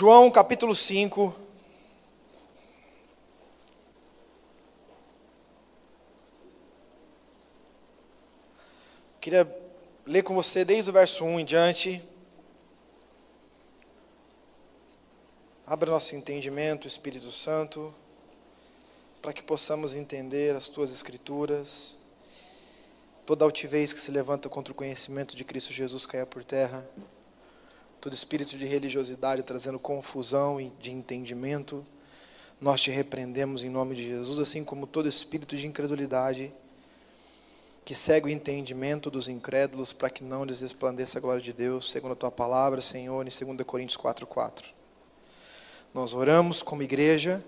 João capítulo 5. Queria ler com você desde o verso 1 em diante. Abra nosso entendimento, Espírito Santo, para que possamos entender as Tuas Escrituras. Toda altivez que se levanta contra o conhecimento de Cristo Jesus caia por terra. Todo espírito de religiosidade trazendo confusão e de entendimento, nós te repreendemos em nome de Jesus, assim como todo espírito de incredulidade que segue o entendimento dos incrédulos para que não lhes resplandeça a glória de Deus, segundo a Tua palavra, Senhor, em 2 Coríntios 4:4. Nós oramos como igreja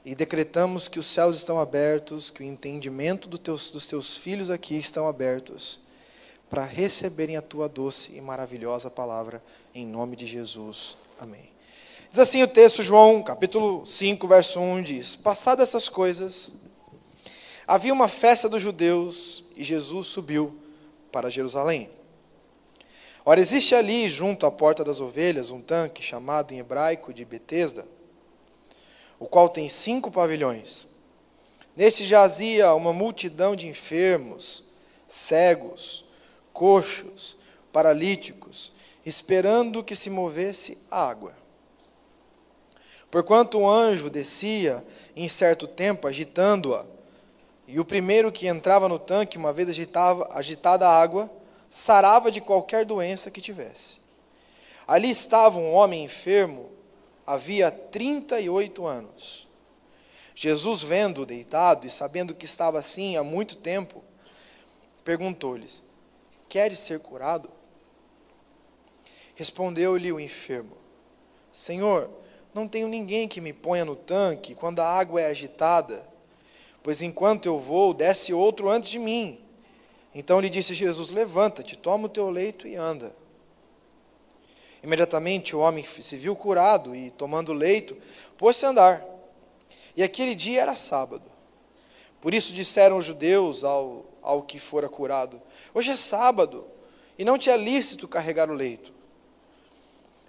e decretamos que os céus estão abertos, que o entendimento dos Teus filhos aqui estão abertos, para receberem a Tua doce e maravilhosa palavra, em nome de Jesus. Amém. Diz assim o texto, João, capítulo 5, verso 1, diz: passadas essas coisas, havia uma festa dos judeus, e Jesus subiu para Jerusalém. Ora, existe ali, junto à porta das ovelhas, um tanque, chamado em hebraico de Betesda, o qual tem 5 pavilhões. Neste jazia uma multidão de enfermos, cegos, coxos, paralíticos, esperando que se movesse a água. Porquanto um anjo descia em certo tempo, agitando-a, e o primeiro que entrava no tanque, uma vez agitada a água, sarava de qualquer doença que tivesse. Ali estava um homem enfermo, havia 38 anos. Jesus, vendo-o deitado e sabendo que estava assim há muito tempo, perguntou-lhes: queres ser curado? Respondeu-lhe o enfermo: Senhor, não tenho ninguém que me ponha no tanque quando a água é agitada, pois enquanto eu vou, desce outro antes de mim. Então lhe disse Jesus: levanta-te, toma o teu leito e anda. Imediatamente o homem se viu curado e, tomando o leito, pôs-se a andar. E aquele dia era sábado. Por isso disseram os judeus ao que fora curado: hoje é sábado, e não te é lícito carregar o leito.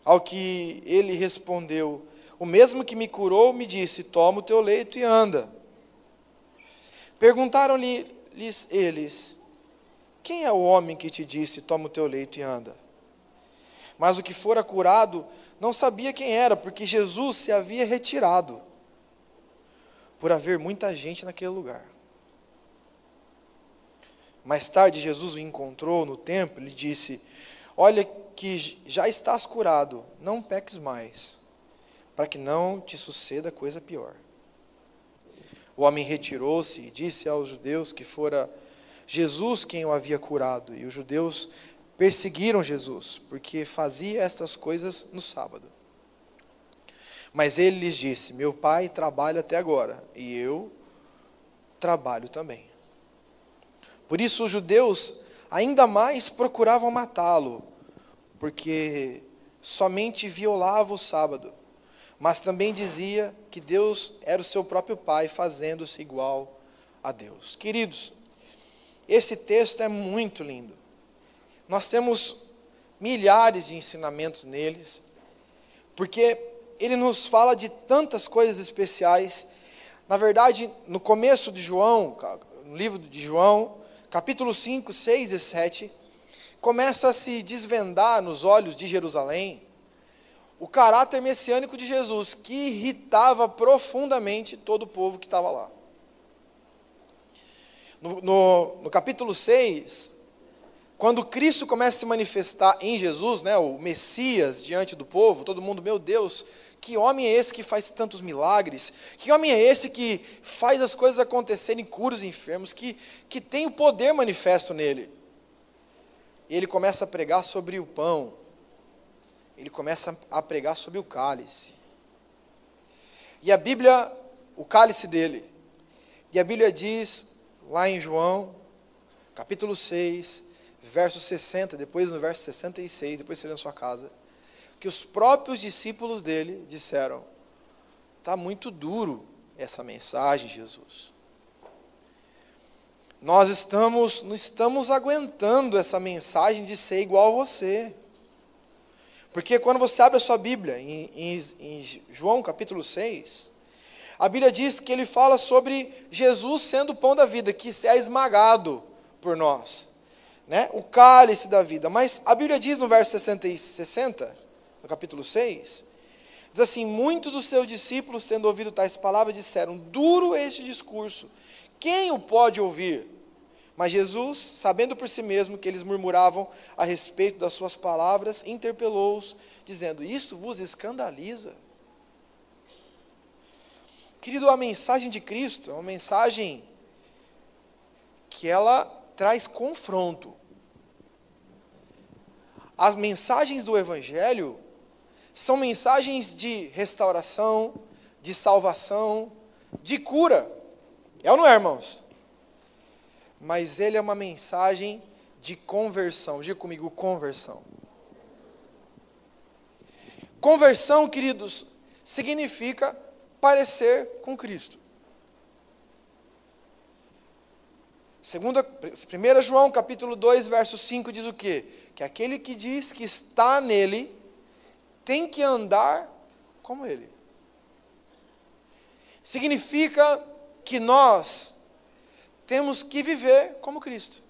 Ao que ele respondeu: o mesmo que me curou me disse: toma o teu leito e anda. Perguntaram-lhes eles: quem é o homem que te disse: toma o teu leito e anda? Mas o que fora curado não sabia quem era, porque Jesus se havia retirado, por haver muita gente naquele lugar. Mais tarde, Jesus o encontrou no templo e lhe disse: olha que já estás curado, não peques mais, para que não te suceda coisa pior. O homem retirou-se e disse aos judeus que fora Jesus quem o havia curado, e os judeus perseguiram Jesus, porque fazia estas coisas no sábado. Mas ele lhes disse: meu pai trabalha até agora, e eu trabalho também. Por isso os judeus ainda mais procuravam matá-lo, porque somente violava o sábado, mas também dizia que Deus era o seu próprio Pai, fazendo-se igual a Deus. Queridos, esse texto é muito lindo. Nós temos milhares de ensinamentos neles, porque ele nos fala de tantas coisas especiais. Na verdade, no começo de João, no livro de João, capítulo 5, 6 e 7, começa a se desvendar nos olhos de Jerusalém o caráter messiânico de Jesus, que irritava profundamente todo o povo que estava lá. No capítulo 6, quando Cristo começa a se manifestar em Jesus, o Messias diante do povo, todo mundo: meu Deus, que homem é esse que faz tantos milagres? Que homem é esse que faz as coisas acontecerem, cura os enfermos, que tem o poder manifesto nele? E ele começa a pregar sobre o pão, ele começa a pregar sobre o cálice. E a Bíblia, o cálice dele, e a Bíblia diz, lá em João, capítulo 6, verso 60, depois no verso 66, depois você lê na sua casa, que os próprios discípulos dele disseram: está muito duro essa mensagem, Jesus. Nós não estamos aguentando essa mensagem de ser igual a você. Porque quando você abre a sua Bíblia, em João capítulo 6, a Bíblia diz que ele fala sobre Jesus sendo o pão da vida, que é esmagado por nós, né? O cálice da vida. Mas a Bíblia diz no verso 60, no capítulo 6, diz assim: muitos dos seus discípulos, tendo ouvido tais palavras, disseram: duro este discurso, quem o pode ouvir? Mas Jesus, sabendo por si mesmo que eles murmuravam a respeito das suas palavras, interpelou-os, dizendo: isto vos escandaliza? Querido, a mensagem de Cristo é uma mensagem que ela traz confronto. As mensagens do Evangelho são mensagens de restauração, de salvação, de cura. É ou não é, irmãos? Mas ele é uma mensagem de conversão. Diga comigo, conversão. Conversão, queridos, significa parecer com Cristo. 1 João capítulo 2, verso 5 diz o quê? Que aquele que diz que está nele tem que andar como ele. Significa que nós temos que viver como Cristo.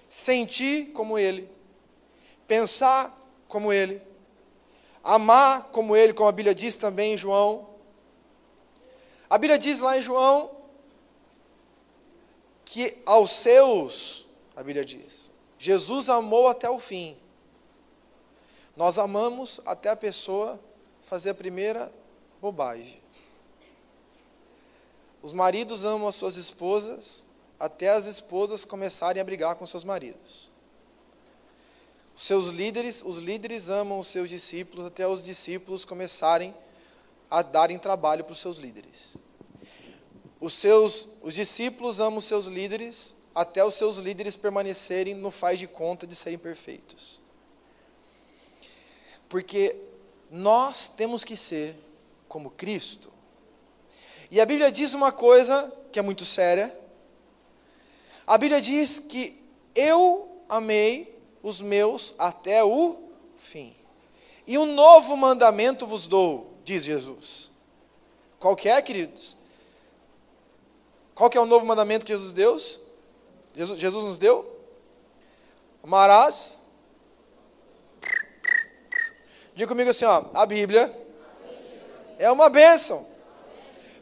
Sentir como ele. Pensar como ele. Amar como ele, como a Bíblia diz também em João. A Bíblia diz lá em João que aos seus, a Bíblia diz, Jesus amou até o fim. Nós amamos até a pessoa fazer a primeira bobagem. Os maridos amam as suas esposas até as esposas começarem a brigar com seus maridos. Os líderes amam os seus discípulos até os discípulos começarem a darem trabalho para os seus líderes. Os discípulos amam os seus líderes até os seus líderes permanecerem no faz de conta de serem perfeitos. Porque nós temos que ser como Cristo. E a Bíblia diz uma coisa que é muito séria. A Bíblia diz que eu amei os meus até o fim. E um novo mandamento vos dou, diz Jesus. Qual que é, queridos? Qual que é o novo mandamento que Jesus deu? Jesus nos deu? Amarás. Diga comigo assim, ó, a Bíblia é uma bênção.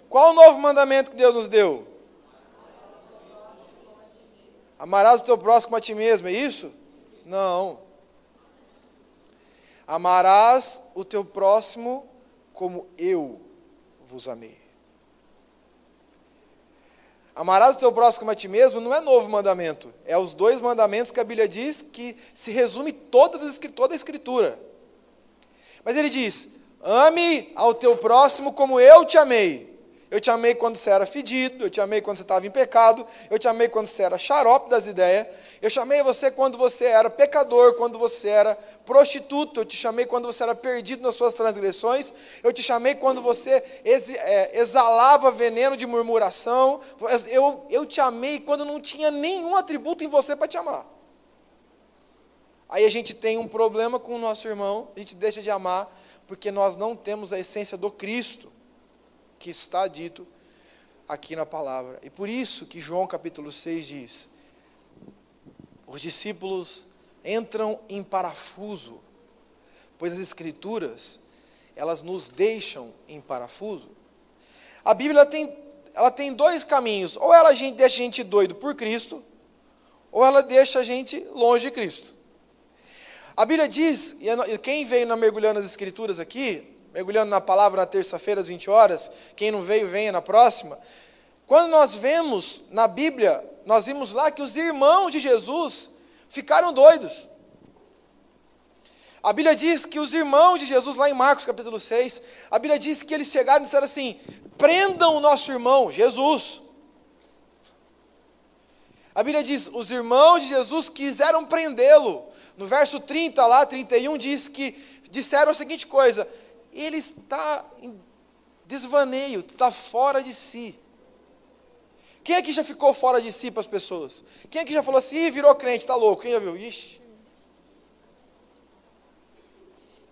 Qual o novo mandamento que Deus nos deu? Amarás o teu próximo a ti mesmo, é isso? Não. Amarás o teu próximo como eu vos amei. Amarás o teu próximo como a ti mesmo não é novo mandamento. É os dois mandamentos que a Bíblia diz que se resume toda a Escritura. Mas ele diz, ame ao teu próximo como eu te amei. Eu te amei quando você era fedido, eu te amei quando você estava em pecado, eu te amei quando você era xarope das ideias, eu chamei você quando você era pecador, quando você era prostituto, eu te chamei quando você era perdido nas suas transgressões, eu te chamei quando você exalava veneno de murmuração, eu te amei quando não tinha nenhum atributo em você para te amar. Aí a gente tem um problema com o nosso irmão, a gente deixa de amar, porque nós não temos a essência do Cristo, que está dito aqui na palavra. E por isso que João capítulo 6 diz, os discípulos entram em parafuso, pois as Escrituras, elas nos deixam em parafuso. A Bíblia ela tem dois caminhos, ou ela deixa a gente doido por Cristo, ou ela deixa a gente longe de Cristo. A Bíblia diz, e quem veio mergulhando nas Escrituras aqui, mergulhando na palavra na terça-feira às 20 horas, quem não veio, venha na próxima. Quando nós vemos na Bíblia, nós vimos lá que os irmãos de Jesus ficaram doidos. A Bíblia diz que os irmãos de Jesus, lá em Marcos capítulo 6, a Bíblia diz que eles chegaram e disseram assim, prendam o nosso irmão, Jesus. A Bíblia diz, os irmãos de Jesus quiseram prendê-lo. No verso 30 lá, 31, diz que disseram a seguinte coisa, ele está em desvaneio, está fora de si. Quem aqui já ficou fora de si para as pessoas? Quem aqui já falou assim, virou crente, está louco? Quem já viu? Ixi.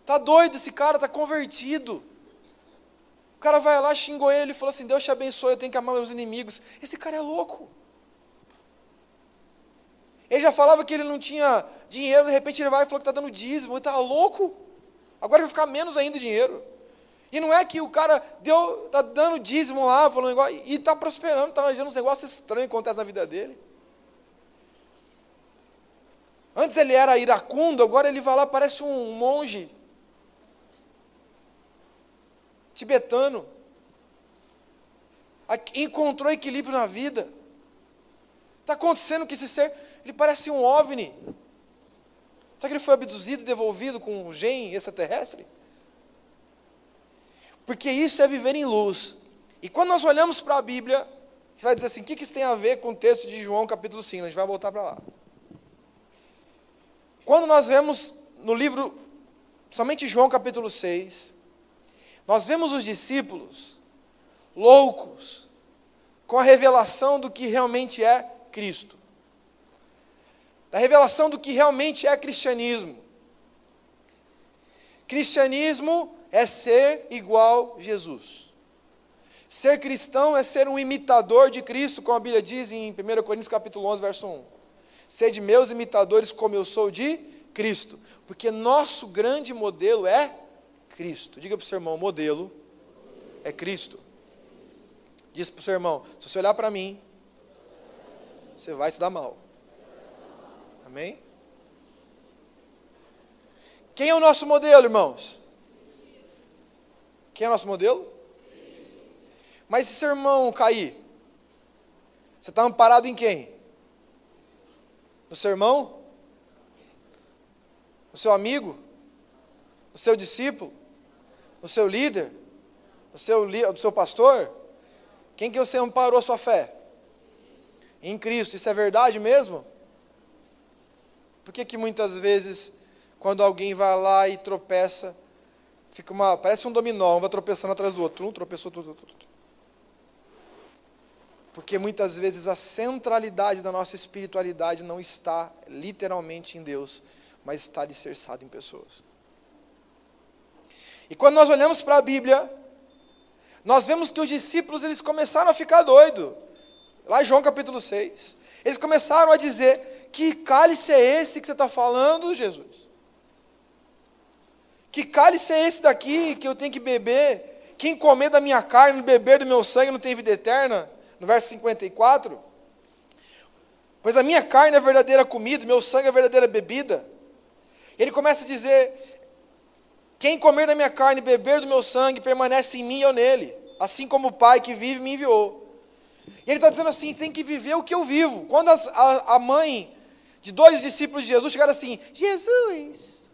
Tá doido esse cara, tá convertido. O cara vai lá, xingou ele e falou assim, Deus te abençoe, eu tenho que amar meus inimigos. Esse cara é louco. Ele já falava que ele não tinha dinheiro, de repente ele vai e falou que está dando dízimo, ele está louco. Agora vai ficar menos ainda dinheiro. E não é que o cara está dando dízimo lá, falando negócio, e está prosperando, está arranjando uns negócios estranhos que acontecem na vida dele. Antes ele era iracundo, agora ele vai lá, parece um monge tibetano. Encontrou equilíbrio na vida. Está acontecendo que esse ser, ele parece um OVNI. Será que ele foi abduzido e devolvido com um gene extraterrestre? Porque isso é viver em luz. E quando nós olhamos para a Bíblia, a gente vai dizer assim, o que isso tem a ver com o texto de João capítulo 5? A gente vai voltar para lá. Quando nós vemos no livro, somente João capítulo 6, nós vemos os discípulos loucos com a revelação do que realmente é Cristo. Da revelação do que realmente é cristianismo. Cristianismo é ser igual a Jesus. Ser cristão é ser um imitador de Cristo, como a Bíblia diz em 1 Coríntios capítulo 11, verso 1. Sede meus imitadores como eu sou de Cristo. Porque nosso grande modelo é Cristo. Diga para o seu irmão, modelo é Cristo. Diz para o seu irmão, se você olhar para mim, você vai se dar mal. Amém? Quem é o nosso modelo, irmãos? Quem é o nosso modelo? Mas se seu irmão cair, você está amparado em quem? No seu irmão? No seu amigo? No seu discípulo? No seu líder? No seu pastor? Quem que você amparou a sua fé? Em Cristo. Isso é verdade mesmo? Por que muitas vezes, quando alguém vai lá e tropeça, parece um dominó, um vai tropeçando atrás do outro, um tropeçou, tudo. Porque muitas vezes a centralidade da nossa espiritualidade não está literalmente em Deus, mas está alicerçado em pessoas. E quando nós olhamos para a Bíblia, nós vemos que os discípulos eles começaram a ficar doidos. Lá em João capítulo 6. Eles começaram a dizer, que cálice é esse que você está falando, Jesus? Que cálice é esse daqui que eu tenho que beber? Quem comer da minha carne e beber do meu sangue não tem vida eterna? No verso 54. Pois a minha carne é a verdadeira comida, meu sangue é a verdadeira bebida. Ele começa a dizer, quem comer da minha carne e beber do meu sangue, permanece em mim e eu nele, assim como o Pai que vive me enviou. E ele está dizendo assim, tem que viver o que eu vivo. Quando a mãe de 2 discípulos de Jesus chegaram assim, Jesus,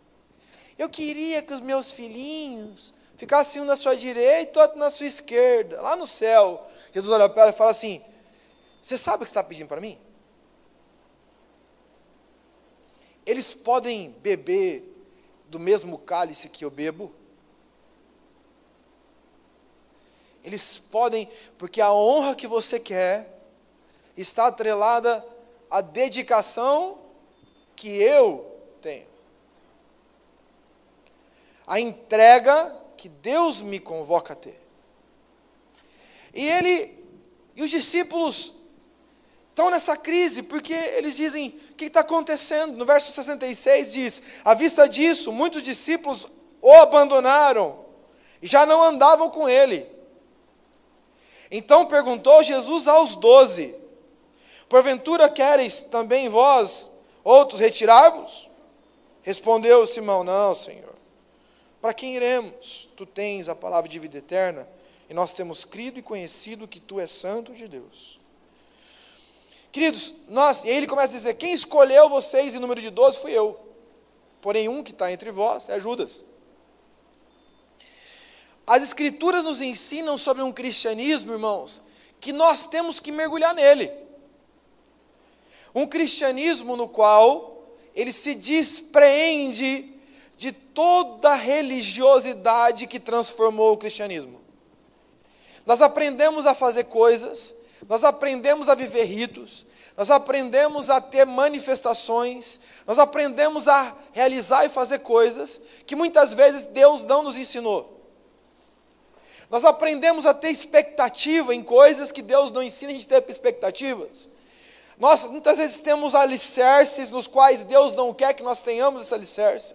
eu queria que os meus filhinhos ficassem um na sua direita e outro na sua esquerda, lá no céu. Jesus olha para ela e fala assim, você sabe o que você está pedindo para mim? Eles podem beber do mesmo cálice que eu bebo? Eles podem, porque a honra que você quer está atrelada à dedicação que eu tenho. A entrega que Deus me convoca a ter. E os discípulos estão nessa crise, porque eles dizem, o que está acontecendo? No verso 66 diz, à vista disso, muitos discípulos o abandonaram, e já não andavam com ele. Então perguntou Jesus aos 12, porventura quereis também vós, outros, retirar-vos? Respondeu Simão, não, Senhor. Para quem iremos? Tu tens a palavra de vida eterna, e nós temos crido e conhecido que tu és santo de Deus. Queridos, e aí ele começa a dizer, quem escolheu vocês em número de 12 fui eu. Porém um que está entre vós é Judas. As Escrituras nos ensinam sobre um cristianismo, irmãos, que nós temos que mergulhar nele. Um cristianismo no qual ele se despreende de toda a religiosidade que transformou o cristianismo. Nós aprendemos a fazer coisas, nós aprendemos a viver ritos, nós aprendemos a ter manifestações, nós aprendemos a realizar e fazer coisas que muitas vezes Deus não nos ensinou. Nós aprendemos a ter expectativa em coisas que Deus não ensina a gente ter expectativas. Nós muitas vezes temos alicerces nos quais Deus não quer que nós tenhamos esse alicerce.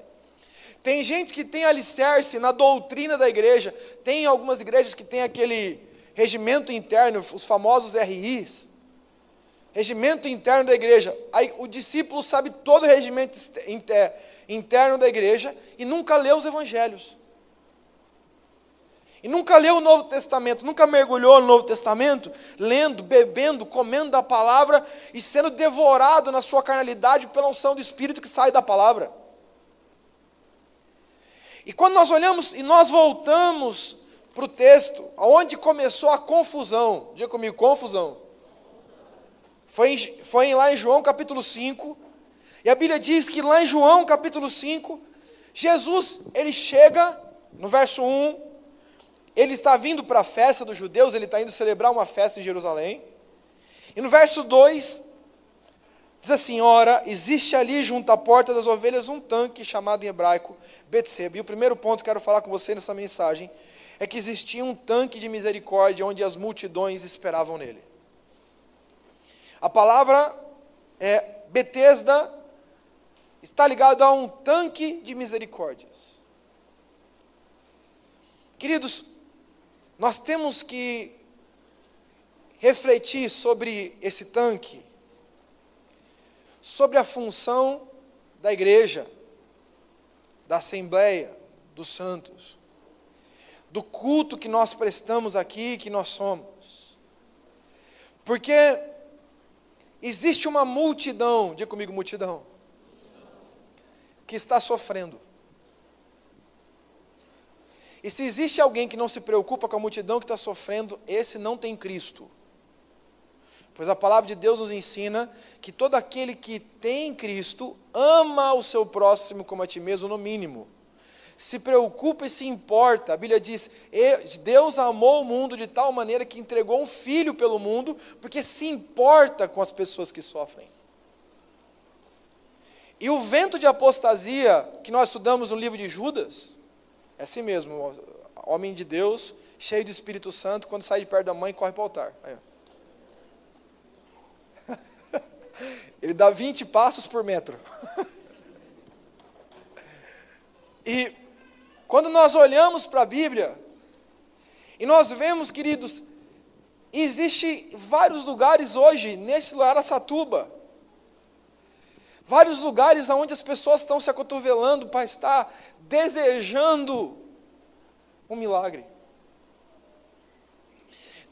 Tem gente que tem alicerce na doutrina da igreja. Tem algumas igrejas que tem aquele regimento interno, os famosos RIs. Regimento interno da igreja. Aí o discípulo sabe todo o regimento interno da igreja e nunca lê os evangelhos. E nunca leu o Novo Testamento, nunca mergulhou no Novo Testamento, lendo, bebendo, comendo da palavra e sendo devorado na sua carnalidade pela unção do Espírito que sai da palavra. E quando nós olhamos e nós voltamos para o texto, aonde começou a confusão, diga comigo, confusão. Foi lá em João capítulo 5, e a Bíblia diz que lá em João capítulo 5, Jesus, ele chega, no verso 1, ele está vindo para a festa dos judeus, ele está indo celebrar uma festa em Jerusalém. E no verso 2, diz assim, ora, existe ali junto à porta das ovelhas um tanque chamado em hebraico Betseba. E o primeiro ponto que quero falar com você nessa mensagem é que existia um tanque de misericórdia onde as multidões esperavam nele. A palavra Betesda está ligada a um tanque de misericórdias. Queridos, nós temos que refletir sobre esse tanque, sobre a função da igreja, da assembleia, dos santos, do culto que nós prestamos aqui, que nós somos. Porque existe uma multidão, diga comigo, multidão, que está sofrendo. E se existe alguém que não se preocupa com a multidão que está sofrendo, esse não tem Cristo. Pois a palavra de Deus nos ensina que todo aquele que tem Cristo ama o seu próximo como a ti mesmo, no mínimo. Se preocupa e se importa. A Bíblia diz, Deus amou o mundo de tal maneira que entregou um filho pelo mundo, porque se importa com as pessoas que sofrem. E o vento de apostasia, que nós estudamos no livro de Judas, é assim mesmo, homem de Deus, cheio do Espírito Santo, quando sai de perto da mãe, corre para o altar. Aí, ele dá 20 passos por metro. E quando nós olhamos para a Bíblia, e nós vemos, queridos, existe vários lugares hoje, nesse Araçatuba, vários lugares onde as pessoas estão se acotovelando para estar desejando um milagre,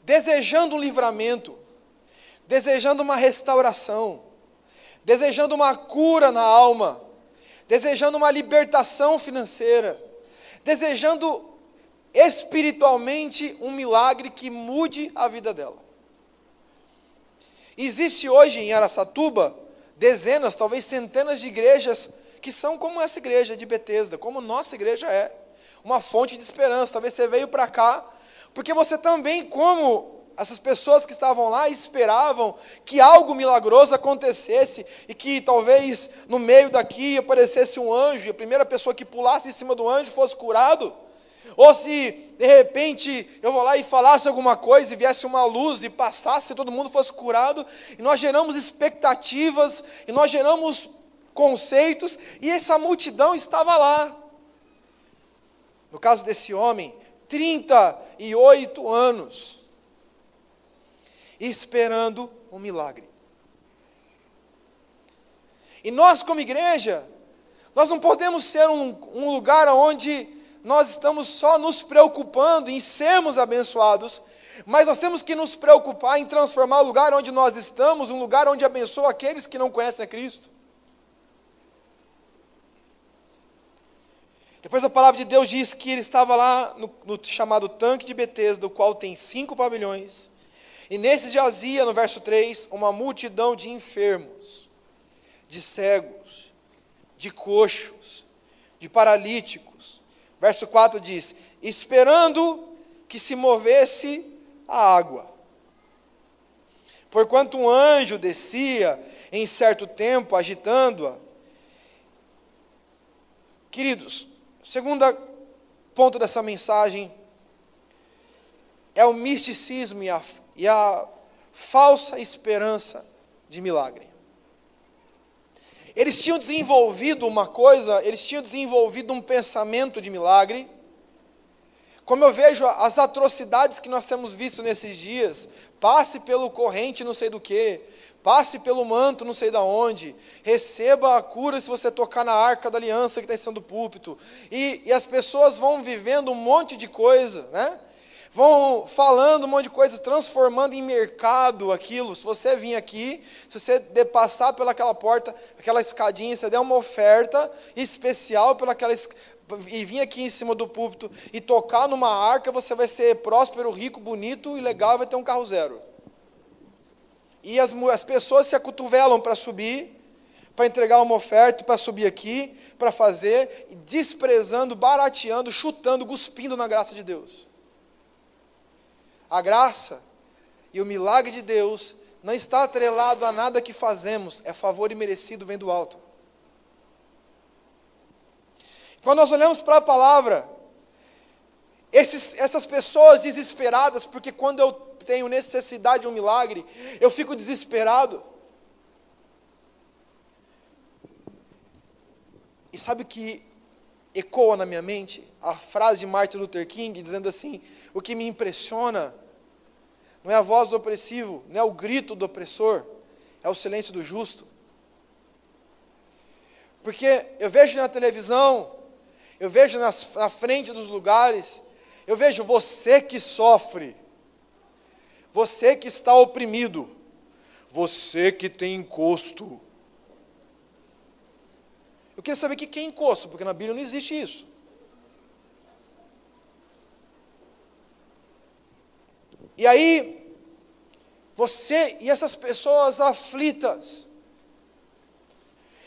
desejando um livramento, desejando uma restauração, desejando uma cura na alma, desejando uma libertação financeira, desejando espiritualmente um milagre que mude a vida dela. Existe hoje em Araçatuba dezenas, talvez centenas de igrejas que são como essa igreja de Betesda, como nossa igreja é, uma fonte de esperança. Talvez você veio para cá, porque você também, como essas pessoas que estavam lá, esperavam que algo milagroso acontecesse, e que talvez no meio daqui aparecesse um anjo, e a primeira pessoa que pulasse em cima do anjo fosse curado, ou se de repente eu vou lá e falasse alguma coisa, e viesse uma luz, e passasse, e todo mundo fosse curado, e nós geramos expectativas, e nós geramos conceitos, e essa multidão estava lá. No caso desse homem, 38 anos, esperando um milagre. E nós como igreja, nós não podemos ser um lugar onde nós estamos só nos preocupando em sermos abençoados, mas nós temos que nos preocupar em transformar o lugar onde nós estamos, um lugar onde abençoa aqueles que não conhecem a Cristo. Depois a palavra de Deus diz que ele estava lá no chamado tanque de Betesda, o qual tem 5 pavilhões, e nesse jazia, no verso 3, uma multidão de enfermos, de cegos, de coxos, de paralíticos. Verso 4 diz, esperando que se movesse a água. porquanto um anjo descia em certo tempo, agitando-a. Queridos, segundo ponto dessa mensagem é o misticismo e a falsa esperança de milagre. Eles tinham desenvolvido uma coisa, eles tinham desenvolvido um pensamento de milagre. Como eu vejo as atrocidades que nós temos visto nesses dias, passe pelo corrente não sei do que, passe pelo manto não sei da onde, receba a cura se você tocar na arca da aliança que está em cima do púlpito, e as pessoas vão vivendo um monte de coisa, né? Vão falando um monte de coisa, transformando em mercado aquilo. Se você vir aqui, se você passar pelaquela porta, aquela escadinha, você der uma oferta especial e vir aqui em cima do púlpito e tocar numa arca, você vai ser próspero, rico, bonito e legal, vai ter um carro zero. E as pessoas se acotovelam para subir, para entregar uma oferta, para subir aqui, para fazer, desprezando, barateando, chutando, cuspindo na graça de Deus. A graça e o milagre de Deus não está atrelado a nada que fazemos, é favor imerecido, vem do alto. Quando nós olhamos para a palavra, essas pessoas desesperadas, porque quando eu tenho necessidade de um milagre, eu fico desesperado. E sabe o que ecoa na minha mente? A frase de Martin Luther King, dizendo assim: o que me impressiona não é a voz do opressivo, não é o grito do opressor, é o silêncio do justo. Porque eu vejo na televisão, eu vejo na frente dos lugares, eu vejo você que sofre, você que está oprimido, você que tem encosto. Eu queria saber o que é encosto, porque na Bíblia não existe isso. E aí, você e essas pessoas aflitas,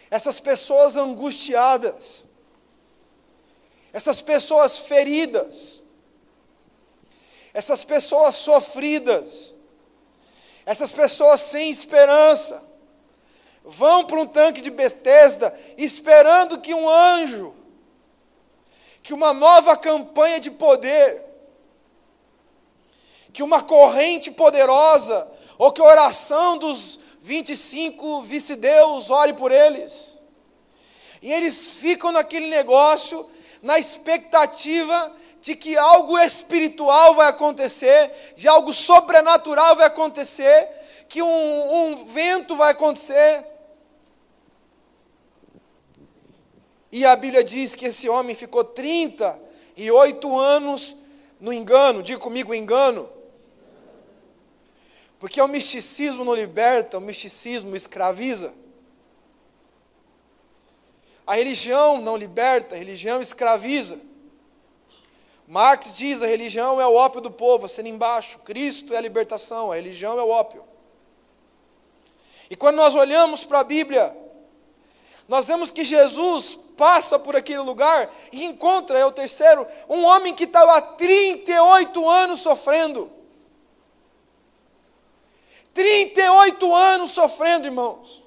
essas pessoas angustiadas, essas pessoas feridas, essas pessoas sofridas, essas pessoas sem esperança, vão para um tanque de Betesda, esperando que um anjo, que uma nova campanha de poder, que uma corrente poderosa, ou que a oração dos 25 vice-deus ore por eles. E eles ficam naquele negócio, na expectativa de que algo espiritual vai acontecer, de algo sobrenatural vai acontecer, que um vento vai acontecer. E a Bíblia diz que esse homem ficou 38 anos no engano. Diga comigo, engano. Porque o misticismo não liberta, o misticismo escraviza. A religião não liberta, a religião escraviza. Marx diz, a religião é o ópio do povo, assina embaixo. Cristo é a libertação, a religião é o ópio. E quando nós olhamos para a Bíblia, nós vemos que Jesus passa por aquele lugar e encontra, é o terceiro, um homem que estava há 38 anos sofrendo. 38 anos sofrendo, irmãos.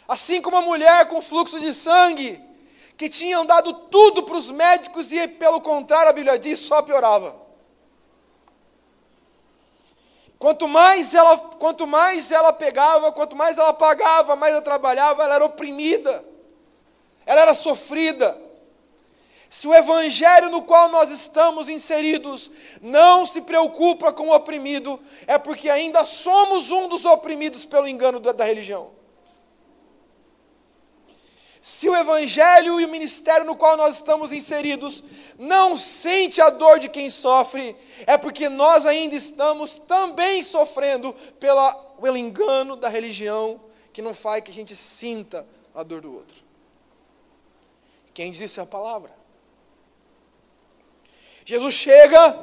Assim como a mulher com fluxo de sangue, que tinham dado tudo para os médicos e, pelo contrário, a Bíblia diz, só piorava. Quanto mais ela pegava, quanto mais ela pagava, mais ela trabalhava, ela era oprimida, ela era sofrida. Se o evangelho no qual nós estamos inseridos não se preocupa com o oprimido, é porque ainda somos um dos oprimidos pelo engano da religião. Se o evangelho e o ministério no qual nós estamos inseridos não sente a dor de quem sofre, é porque nós ainda estamos também sofrendo pelo engano da religião, que não faz que a gente sinta a dor do outro. Quem diz isso é a palavra. Jesus chega,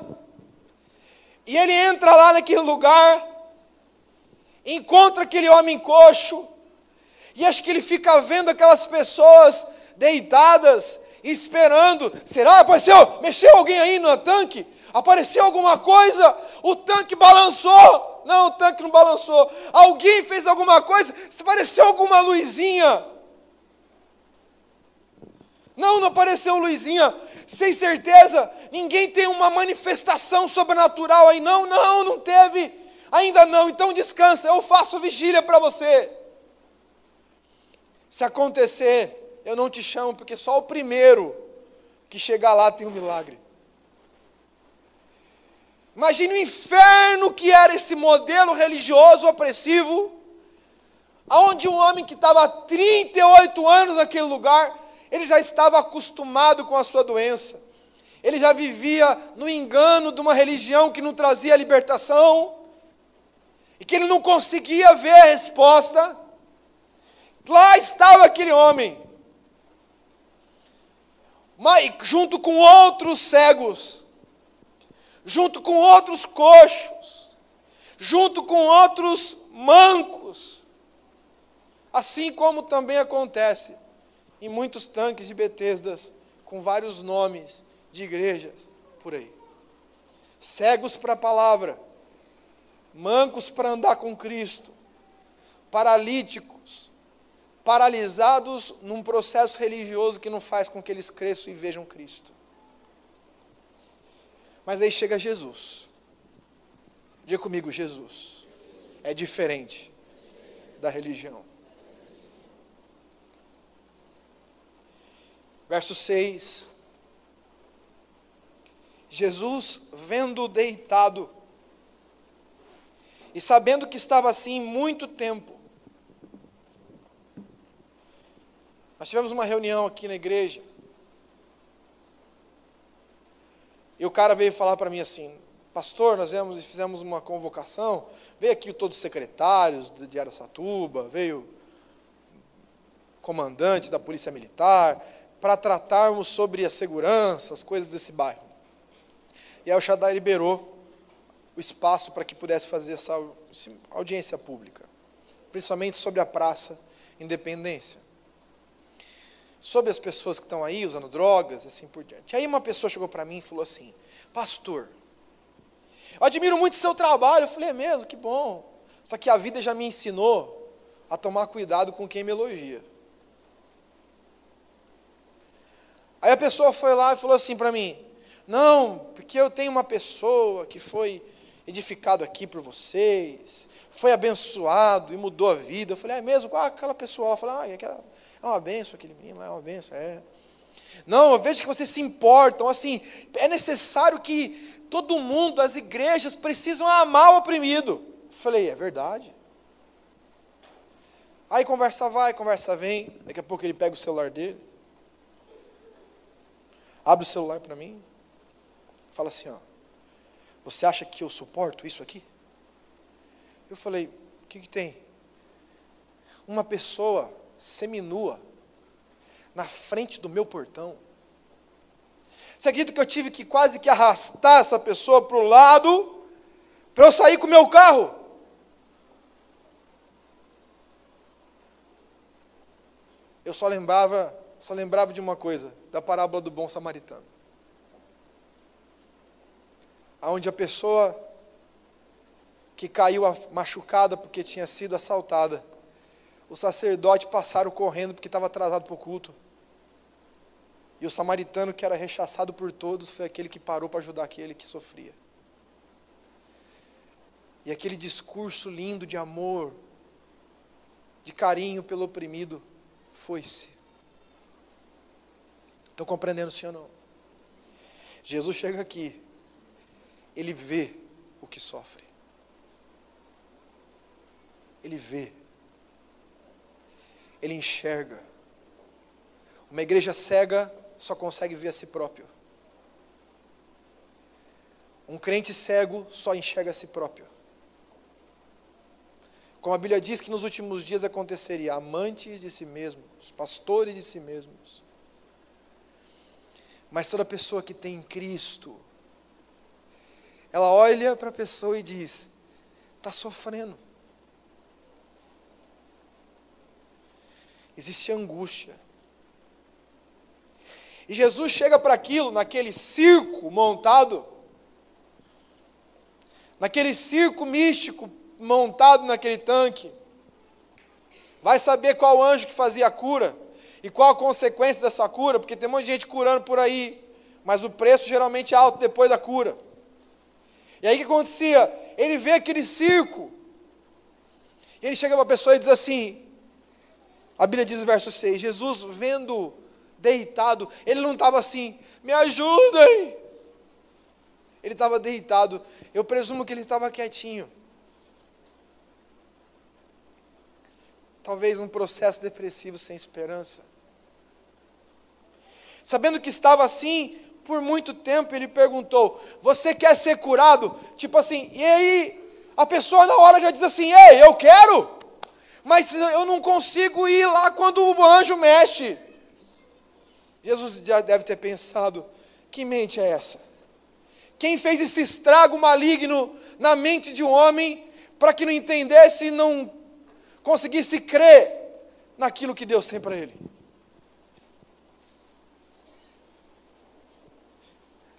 e ele entra lá naquele lugar, encontra aquele homem coxo, e acho que ele fica vendo aquelas pessoas deitadas, esperando. Será? Mexeu alguém aí no tanque? Apareceu alguma coisa? O tanque balançou. Não, o tanque não balançou. Alguém fez alguma coisa? Se apareceu alguma luzinha? Não, não apareceu luzinha. Sem certeza, ninguém tem uma manifestação sobrenatural aí. Não, não teve. Ainda não, então descansa. Eu faço vigília para você. Se acontecer, eu não te chamo, porque só o primeiro que chegar lá tem um milagre. Imagine o inferno que era esse modelo religioso opressivo, onde um homem que estava há 38 anos naquele lugar, ele já estava acostumado com a sua doença. Ele já vivia no engano de uma religião que não trazia libertação, e que ele não conseguia ver a resposta. Lá estava aquele homem, mas junto com outros cegos, junto com outros coxos, junto com outros mancos, assim como também acontece em muitos tanques de Betesdas, com vários nomes de igrejas por aí. Cegos para a palavra, mancos para andar com Cristo, paralíticos, paralisados num processo religioso que não faz com que eles cresçam e vejam Cristo. Mas aí chega Jesus. Diga comigo, Jesus é diferente da religião. Verso 6. Jesus, vendo-o deitado, e sabendo que estava assim muito tempo. Nós tivemos uma reunião aqui na igreja, e o cara veio falar para mim assim: pastor, nós fizemos uma convocação, veio aqui todos os secretários de Araçatuba, veio comandante da Polícia Militar, para tratarmos sobre a segurança, as coisas desse bairro. E aí o Shaddai liberou o espaço para que pudesse fazer essa audiência pública, principalmente sobre a Praça Independência, sobre as pessoas que estão aí usando drogas e assim por diante. Aí uma pessoa chegou para mim e falou assim: pastor, eu admiro muito o seu trabalho. Eu falei: é mesmo? Que bom. Só que a vida já me ensinou a tomar cuidado com quem me elogia. Aí a pessoa foi lá e falou assim para mim: não, porque eu tenho uma pessoa que foi edificado aqui por vocês, foi abençoado e mudou a vida. Eu falei: é mesmo? Qual aquela pessoa? Ela falou: é uma benção aquele menino, é uma benção, é. Não, eu vejo que vocês se importam, assim, é necessário que todo mundo, as igrejas, precisam amar o oprimido. Eu falei: é verdade. Aí conversa vai, conversa vem, daqui a pouco ele pega o celular dele, abre o celular para mim, fala assim: ó, você acha que eu suporto isso aqui? Eu falei: o que tem? Uma pessoa seminua na frente do meu portão. Você acredita que eu tive que quase que arrastar essa pessoa para o lado, para eu sair com o meu carro? Eu só lembrava de uma coisa, da parábola do bom samaritano, onde a pessoa que caiu machucada porque tinha sido assaltada, o sacerdote passaram correndo porque estava atrasado para o culto, e o samaritano, que era rechaçado por todos, foi aquele que parou para ajudar aquele que sofria. E aquele discurso lindo de amor, de carinho pelo oprimido, foi-se. Estão compreendendo, sim ou não? Jesus chega aqui, ele vê o que sofre. Ele vê. Ele enxerga. Uma igreja cega só consegue ver a si próprio. Um crente cego só enxerga a si próprio. Como a Bíblia diz que nos últimos dias aconteceria: amantes de si mesmos, pastores de si mesmos. Mas toda pessoa que tem Cristo, ela olha para a pessoa e diz: está sofrendo. Existe angústia. E Jesus chega para aquilo, naquele circo montado, naquele circo místico montado naquele tanque, vai saber qual anjo que fazia a cura e qual a consequência dessa cura, porque tem um monte de gente curando por aí, mas o preço geralmente é alto depois da cura. E aí o que acontecia? Ele vê aquele circo, e ele chega para a pessoa e diz assim, a Bíblia diz no verso 6, Jesus vendo deitado, ele não estava assim, me ajudem, ele estava deitado, eu presumo que ele estava quietinho, talvez um processo depressivo sem esperança, sabendo que estava assim, por muito tempo ele perguntou, você quer ser curado? Tipo assim, e aí, a pessoa na hora já diz assim, ei, eu quero, mas eu não consigo ir lá quando o anjo mexe. Jesus já deve ter pensado, que mente é essa? Quem fez esse estrago maligno na mente de um homem, para que não entendesse e não conseguisse crer naquilo que Deus tem para ele?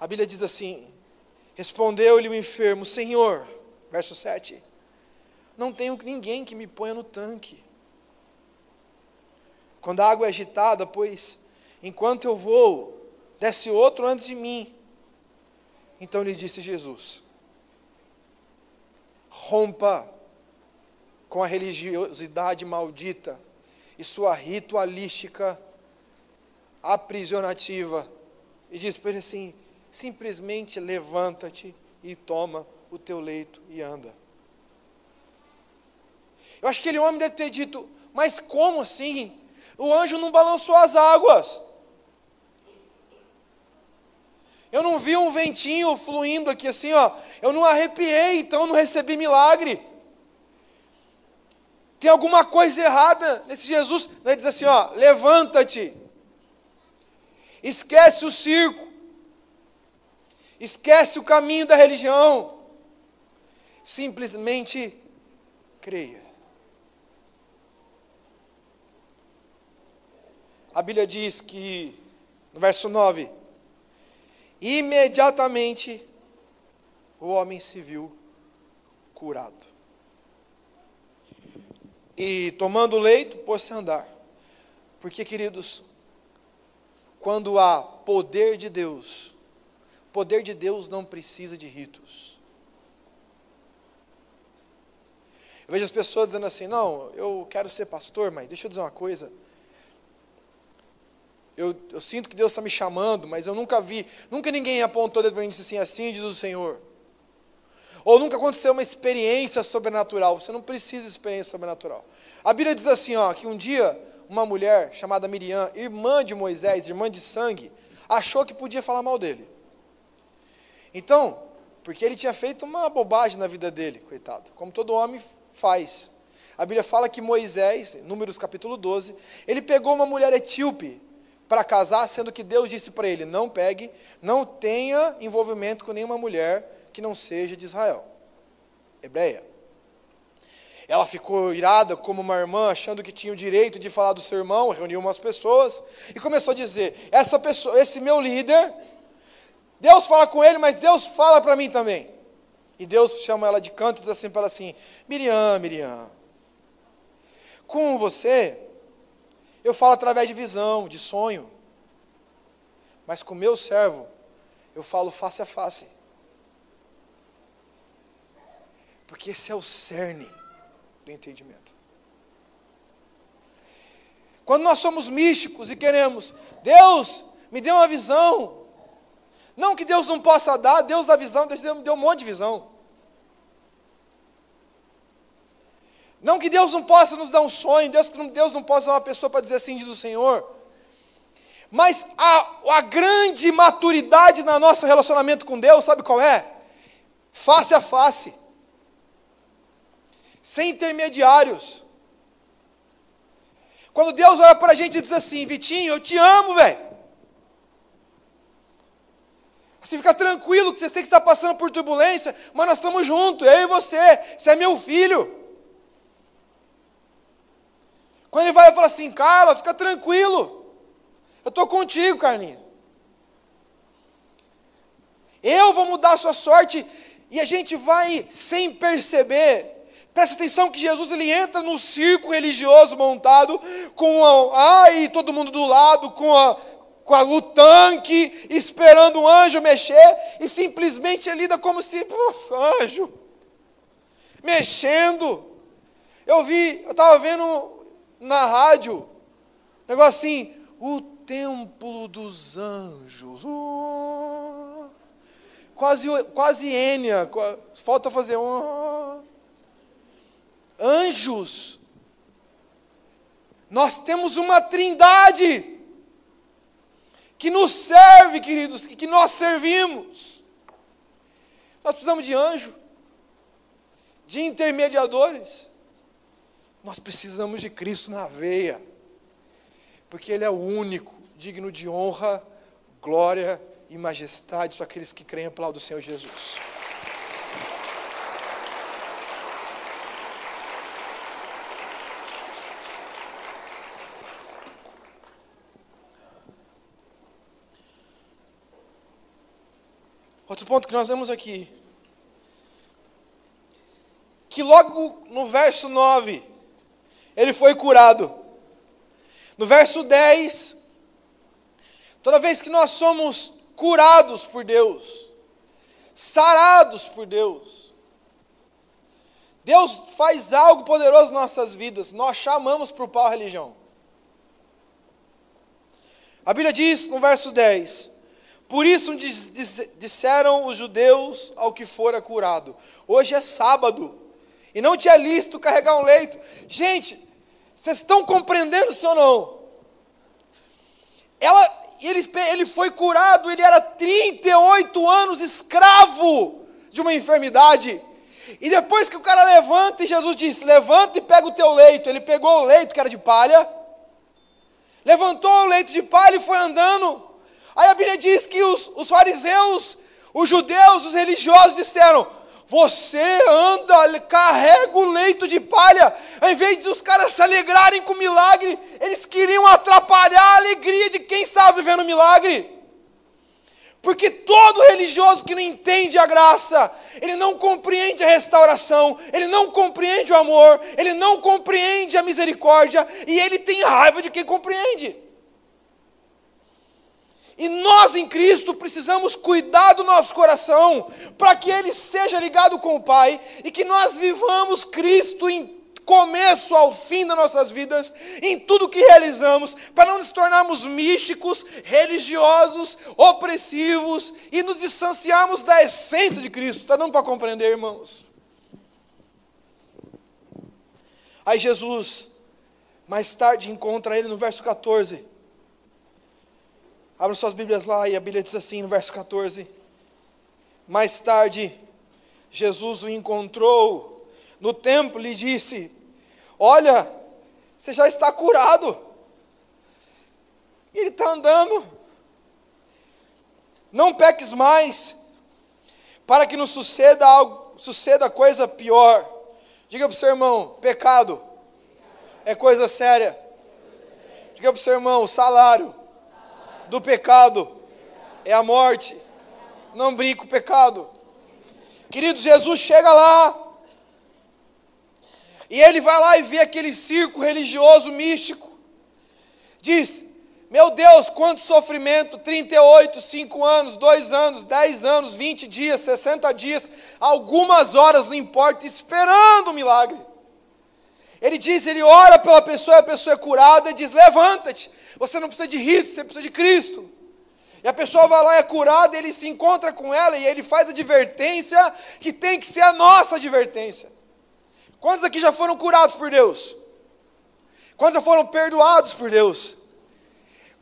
A Bíblia diz assim, respondeu-lhe o enfermo, Senhor, verso 7, não tenho ninguém que me ponha no tanque. Quando a água é agitada, pois, enquanto eu vou, desce outro antes de mim. Então lhe disse Jesus, rompa com a religiosidade maldita e sua ritualística aprisionativa. E diz para ele assim, simplesmente levanta-te e toma o teu leito e anda. Eu acho que aquele homem deve ter dito, mas como assim? O anjo não balançou as águas. Eu não vi um ventinho fluindo aqui assim, ó. Eu não arrepiei, então eu não recebi milagre. Tem alguma coisa errada nesse Jesus. Ele diz assim, ó, levanta-te. Esquece o circo. Esquece o caminho da religião. Simplesmente creia. A Bíblia diz que, no verso 9, imediatamente o homem se viu curado. E tomando o leito, pôs-se a andar. Porque, queridos, quando há poder de Deus não precisa de ritos. Eu vejo as pessoas dizendo assim, não, eu quero ser pastor, mas deixa eu dizer uma coisa, eu sinto que Deus está me chamando, mas eu nunca ninguém apontou dedo para mim e disse assim diz o Senhor. Ou nunca aconteceu uma experiência sobrenatural. Você não precisa de experiência sobrenatural. A Bíblia diz assim, ó, que um dia uma mulher chamada Miriam, irmã de Moisés, irmã de sangue, achou que podia falar mal dele. Então, porque ele tinha feito uma bobagem na vida dele, coitado, como todo homem faz. A Bíblia fala que Moisés, Números capítulo 12, ele pegou uma mulher etíope para casar, sendo que Deus disse para ele, não pegue, não tenha envolvimento com nenhuma mulher que não seja de Israel, hebreia. Ela ficou irada como uma irmã, achando que tinha o direito de falar do seu irmão, reuniu umas pessoas, e começou a dizer, essa pessoa, esse meu líder, Deus fala com ele, mas Deus fala para mim também. E Deus chama ela de canto e diz assim para ela assim, Miriam, com você, eu falo através de visão, de sonho, mas com meu servo, eu falo face a face. Porque esse é o cerne do entendimento. Quando nós somos místicos e queremos, Deus me deu uma visão, não que Deus não possa dar, Deus dá visão, Deus me deu um monte de visão. Não que Deus não possa nos dar um sonho, Deus não possa dar uma pessoa para dizer assim, diz o Senhor. Mas a grande maturidade no nosso relacionamento com Deus, sabe qual é? Face a face. Sem intermediários. Quando Deus olha para a gente e diz assim, Vitinho, eu te amo, velho. Você fica tranquilo, que você sei que está passando por turbulência, mas nós estamos juntos, eu e você é meu filho. Quando ele vai e fala assim, Carla, fica tranquilo, eu estou contigo, Carlinhos. Eu vou mudar a sua sorte, E a gente vai sem perceber. Presta atenção que Jesus ele entra no circo religioso montado com todo mundo do lado, com o tanque, esperando um anjo mexer, e simplesmente ele lida como se, anjo, mexendo. Eu estava vendo na rádio, um negócio assim, o templo dos anjos, quase Enya, falta fazer anjos. Nós temos uma trindade que nos serve, queridos, que nós servimos. Nós precisamos de anjo, de intermediadores. Nós precisamos de Cristo na veia, porque Ele é o único digno de honra, glória e majestade. Só aqueles que creem aplaudem o Senhor Jesus. Outro ponto que nós vemos aqui, que logo no verso 9, ele foi curado. No verso 10, toda vez que nós somos curados por Deus, sarados por Deus, Deus faz algo poderoso em nossas vidas, nós chamamos para o pau a religião. A Bíblia diz no verso 10, por isso disseram os judeus ao que fora curado, hoje é sábado, e não te é lícito carregar um leito. Gente, vocês estão compreendendo isso ou não? Ele foi curado, ele era 38 anos escravo de uma enfermidade, e depois que o cara levanta, e Jesus disse, levanta e pega o teu leito, ele pegou o leito que era de palha, levantou o leito de palha e foi andando. Aí a Bíblia diz que os fariseus, os judeus, os religiosos disseram, você anda, carrega o leito de palha. Ao invés de os caras se alegrarem com o milagre, eles queriam atrapalhar a alegria de quem estava vivendo o milagre. Porque todo religioso que não entende a graça, ele não compreende a restauração, ele não compreende o amor, ele não compreende a misericórdia, e ele tem raiva de quem compreende. E nós em Cristo precisamos cuidar do nosso coração, para que ele seja ligado com o Pai, e que nós vivamos Cristo em começo ao fim das nossas vidas, em tudo que realizamos, para não nos tornarmos místicos, religiosos, opressivos, e nos distanciarmos da essência de Cristo. Está dando para compreender, irmãos? Aí Jesus, mais tarde, encontra ele no verso 14, abra suas Bíblias lá, e a Bíblia diz assim no verso 14, mais tarde, Jesus o encontrou no templo e lhe disse, olha, você já está curado. E ele está andando, não peques mais, para que não suceda coisa pior. Diga para o seu irmão, pecado é coisa séria. Diga para o seu irmão, o salário do pecado é a morte. Não brinque com o pecado. Queridos, Jesus chega lá, e ele vai lá e vê aquele circo religioso místico, diz, meu Deus, quanto sofrimento, 38, 5 anos, 2 anos, 10 anos, 20 dias, 60 dias, algumas horas, não importa, esperando o milagre. Ele ora pela pessoa, e a pessoa é curada, e diz, levanta-te, você não precisa de rito, você precisa de Cristo. E a pessoa vai lá e é curada, ele se encontra com ela, e ele faz a advertência, que tem que ser a nossa advertência. Quantos aqui já foram curados por Deus? Quantos já foram perdoados por Deus?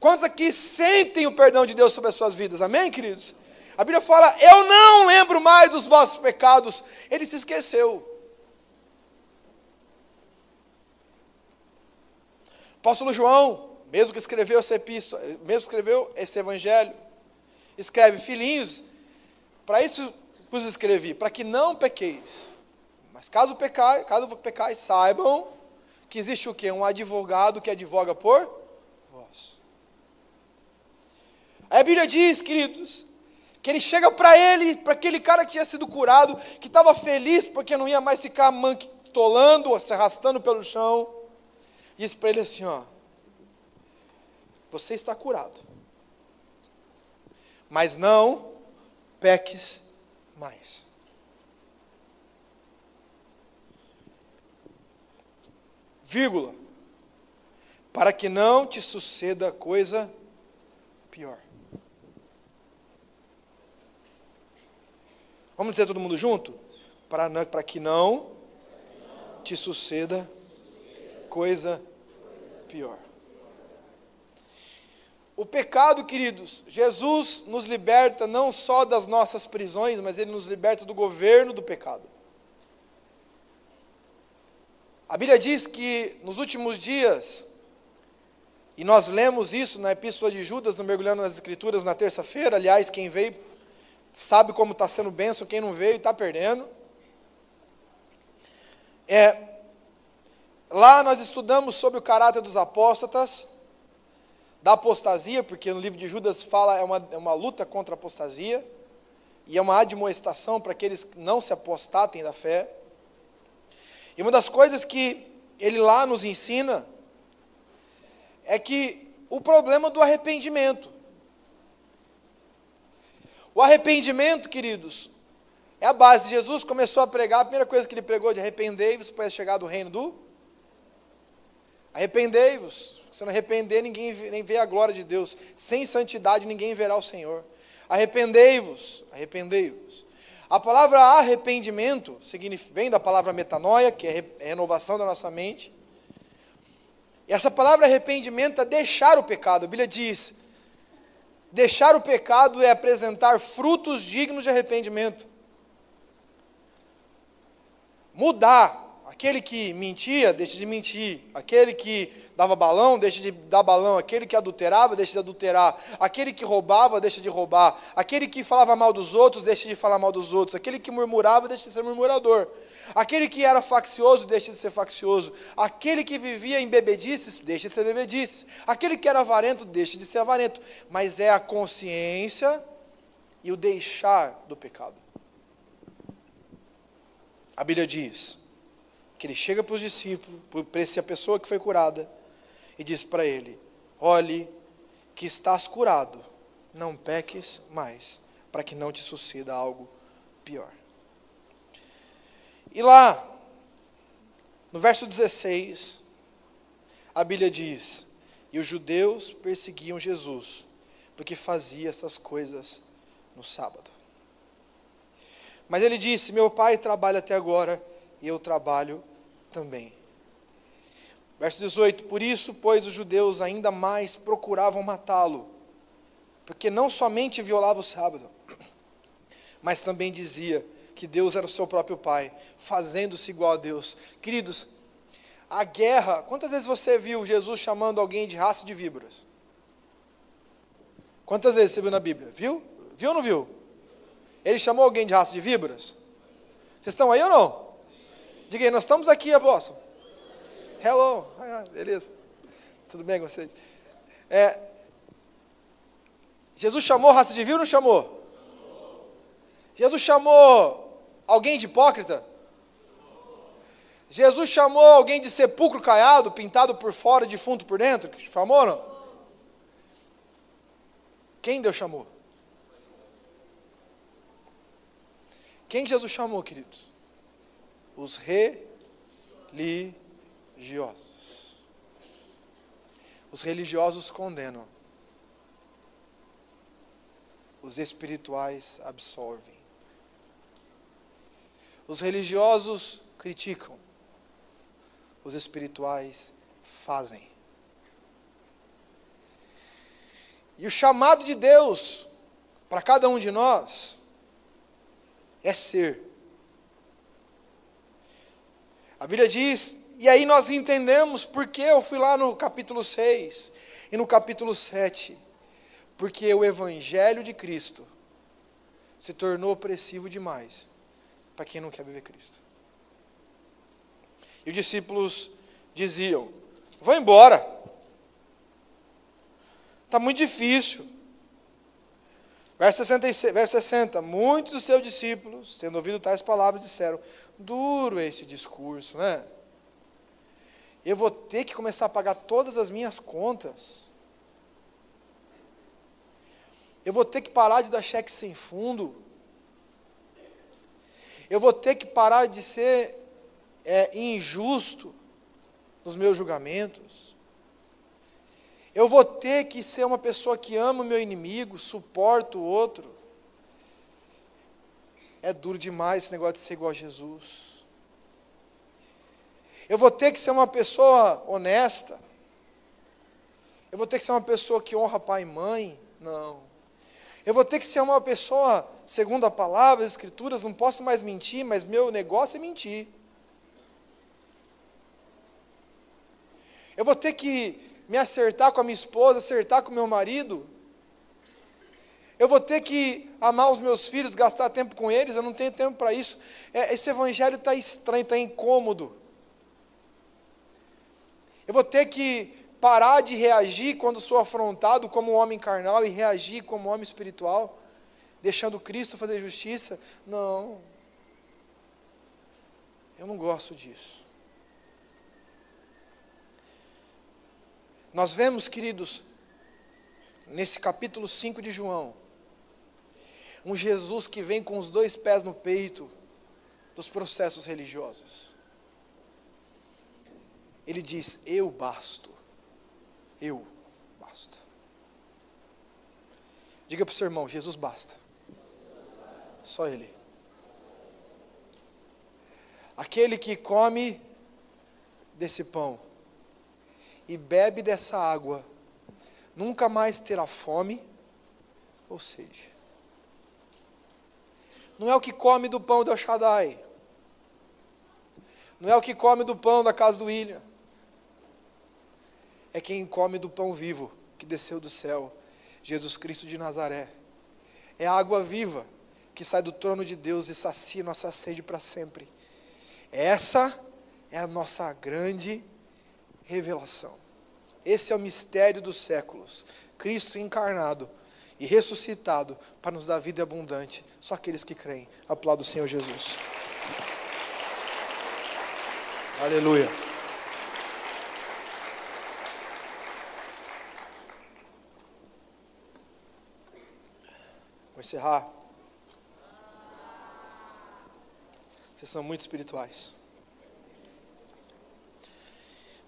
Quantos aqui sentem o perdão de Deus sobre as suas vidas? Amém, queridos? A Bíblia fala, eu não lembro mais dos vossos pecados. Ele se esqueceu. O apóstolo João, mesmo que escreveu essa epístola, mesmo que escreveu esse evangelho, escreve, filhinhos, para isso vos escrevi, para que não pequeis. Mas caso pecais, saibam que existe o quê? Um advogado que advoga por vós. A Bíblia diz, queridos, que ele chega para ele, para aquele cara que tinha sido curado, que estava feliz porque não ia mais ficar manquitolando, se arrastando pelo chão, diz para ele assim, ó, você está curado, mas não peques mais. Vírgula, para que não te suceda coisa pior. Vamos dizer todo mundo junto? Para que não te suceda coisa pior. O pecado, queridos, Jesus nos liberta não só das nossas prisões, mas Ele nos liberta do governo do pecado. A Bíblia diz que nos últimos dias, e nós lemos isso na Epístola de Judas, no Mergulhando nas Escrituras, na terça-feira, aliás, quem veio sabe como está sendo bênção, quem não veio está perdendo. Lá nós estudamos sobre o caráter dos apóstatas, da apostasia, porque no livro de Judas fala, é uma luta contra a apostasia, e é uma admoestação para aqueles que não se apostatem da fé. E uma das coisas que ele lá nos ensina é que o problema do arrependimento. O arrependimento, queridos, é a base. Jesus começou a pregar, a primeira coisa que ele pregou de arrependei-vos para chegar do reino do... Arrependei-vos. Se não arrepender, ninguém nem vê a glória de Deus. Sem santidade, ninguém verá o Senhor. Arrependei-vos, arrependei-vos. A palavra arrependimento vem da palavra metanoia, que é renovação da nossa mente. E essa palavra arrependimento é deixar o pecado. A Bíblia diz, deixar o pecado é apresentar frutos dignos de arrependimento. Mudar. Aquele que mentia, deixa de mentir. Aquele que dava balão, deixa de dar balão. Aquele que adulterava, deixa de adulterar. Aquele que roubava, deixa de roubar. Aquele que falava mal dos outros, deixa de falar mal dos outros. Aquele que murmurava, deixa de ser murmurador. Aquele que era faccioso, deixa de ser faccioso. Aquele que vivia em bebedices, deixa de ser bebedices. Aquele que era avarento, deixa de ser avarento. Mas é a consciência e o deixar do pecado. A Bíblia diz que ele chega para os discípulos, para essa pessoa que foi curada, e diz para ele, olhe que estás curado, não peques mais, para que não te suceda algo pior. E lá, no verso 16, a Bíblia diz, e os judeus perseguiam Jesus, porque fazia essas coisas no sábado. Mas ele disse, meu pai trabalha até agora, e eu trabalho também. Verso 18, por isso, pois os judeus ainda mais procuravam matá-lo, porque não somente violava o sábado, mas também dizia que Deus era o seu próprio pai, fazendo-se igual a Deus. Queridos, a guerra, quantas vezes você viu Jesus chamando alguém de raça de víboras? Quantas vezes você viu na Bíblia? Viu? Viu ou não viu? Ele chamou alguém de raça de víboras? Vocês estão aí ou não? Diga aí, nós estamos aqui, apóstolo. Hello, beleza. Tudo bem com vocês? Jesus chamou raça de víbora ou não chamou? Jesus chamou alguém de hipócrita? Jesus chamou alguém de sepulcro caiado, pintado por fora e defunto por dentro? Chamou ou não? Quem Deus chamou? Quem Jesus chamou, queridos? Os religiosos. Os religiosos condenam. Os espirituais absolvem. Os religiosos criticam. Os espirituais fazem. E o chamado de Deus para cada um de nós é ser. A Bíblia diz, e aí nós entendemos porque eu fui lá no capítulo 6 e no capítulo 7, porque o Evangelho de Cristo se tornou opressivo demais para quem não quer viver Cristo. E os discípulos diziam, vou embora, está muito difícil, Verso 60, muitos dos seus discípulos, tendo ouvido tais palavras, disseram, duro esse discurso, né? Eu vou ter que começar a pagar todas as minhas contas. Eu vou ter que parar de dar cheque sem fundo. Eu vou ter que parar de ser injusto nos meus julgamentos. Eu vou ter que ser uma pessoa que ama o meu inimigo, suporta o outro. É duro demais esse negócio de ser igual a Jesus. Eu vou ter que ser uma pessoa honesta. Eu vou ter que ser uma pessoa que honra pai e mãe. Não. Eu vou ter que ser uma pessoa, segundo a palavra, as escrituras, não posso mais mentir, mas meu negócio é mentir. Eu vou ter que me acertar com a minha esposa, acertar com o meu marido. Eu vou ter que amar os meus filhos, gastar tempo com eles, eu não tenho tempo para isso. Esse evangelho está estranho, está incômodo. Eu vou ter que parar de reagir quando sou afrontado como um homem carnal e reagir como um homem espiritual, deixando Cristo fazer justiça. Não. Eu não gosto disso. Nós vemos, queridos, nesse capítulo 5 de João, um Jesus que vem com os dois pés no peito dos processos religiosos. Ele diz, eu basto. Eu basto. Diga para o seu irmão, Jesus basta. Só Ele. Aquele que come desse pão e bebe dessa água, nunca mais terá fome ou sede. Não é o que come do pão do El Shaddai. Não é o que come do pão da casa do William. É quem come do pão vivo que desceu do céu, Jesus Cristo de Nazaré. É a água viva que sai do trono de Deus e sacia nossa sede para sempre. Essa é a nossa grande revelação. Esse é o mistério dos séculos. Cristo encarnado e ressuscitado para nos dar vida abundante. Só aqueles que creem. Aplauda o Senhor Jesus. Aleluia. Vou encerrar. Vocês são muito espirituais.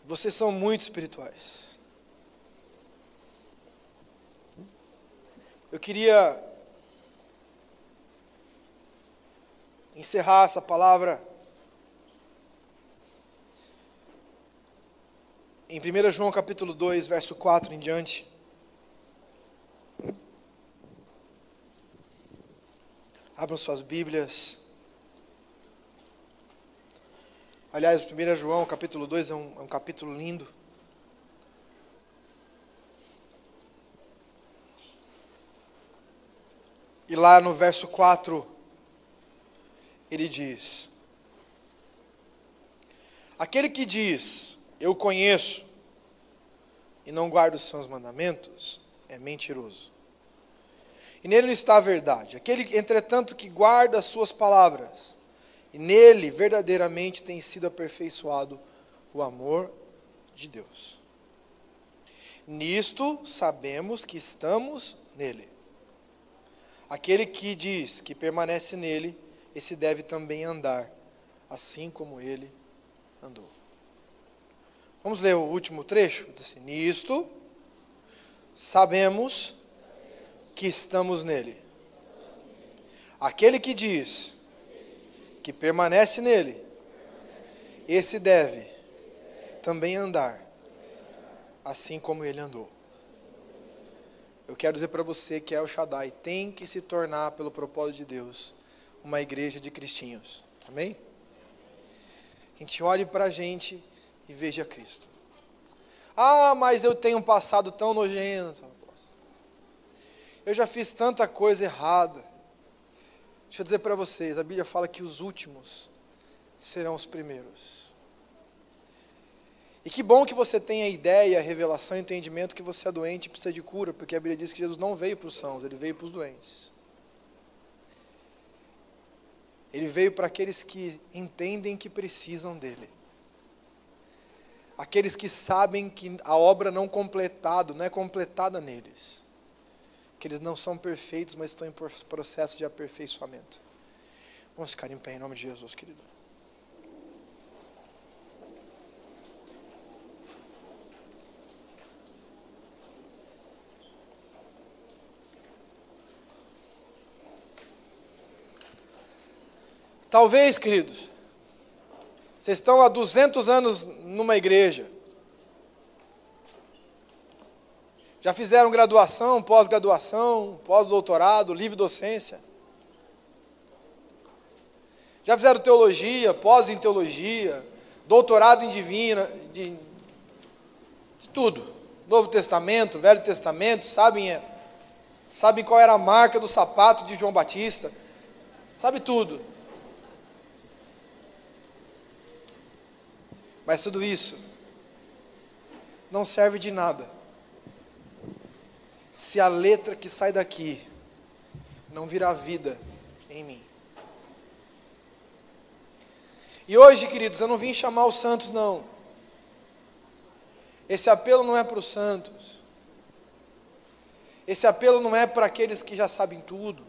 Vocês são muito espirituais. Eu queria encerrar essa palavra em 1 João capítulo 2, verso 4 em diante. Abram suas Bíblias. Aliás, 1 João capítulo 2 é um capítulo lindo. E lá no verso 4, ele diz: aquele que diz, eu conheço, e não guarda os seus mandamentos, é mentiroso. E nele não está a verdade. Aquele, entretanto, que guarda as suas palavras, e nele verdadeiramente tem sido aperfeiçoado o amor de Deus. Nisto sabemos que estamos nele. Aquele que diz que permanece nele, esse deve também andar, assim como ele andou. Vamos ler o último trecho? Diz assim, nisto sabemos que estamos nele. Aquele que diz que permanece nele, esse deve também andar, assim como ele andou. Eu quero dizer para você que El Shaddai tem que se tornar, pelo propósito de Deus, uma igreja de cristinhos. Amém? Que a gente olhe para a gente e veja Cristo. Ah, mas eu tenho um passado tão nojento. Eu já fiz tanta coisa errada. Deixa eu dizer para vocês, a Bíblia fala que os últimos serão os primeiros. E que bom que você tem a ideia, a revelação, o entendimento que você é doente e precisa de cura, porque a Bíblia diz que Jesus não veio para os sãos, Ele veio para os doentes. Ele veio para aqueles que entendem que precisam dEle. Aqueles que sabem que a obra não é completada neles. Que eles não são perfeitos, mas estão em processo de aperfeiçoamento. Vamos ficar em pé em nome de Jesus, querido. Talvez, queridos, vocês estão há 200 anos numa igreja, já fizeram graduação, pós-graduação, pós-doutorado, livre docência, já fizeram teologia, pós em teologia, doutorado em divina, de tudo, Novo Testamento, Velho Testamento, sabem qual era a marca do sapato de João Batista, sabe tudo. Mas tudo isso não serve de nada se a letra que sai daqui não virar vida em mim. E hoje, queridos, eu não vim chamar os santos, não. Esse apelo não é para os santos. Esse apelo não é para aqueles que já sabem tudo,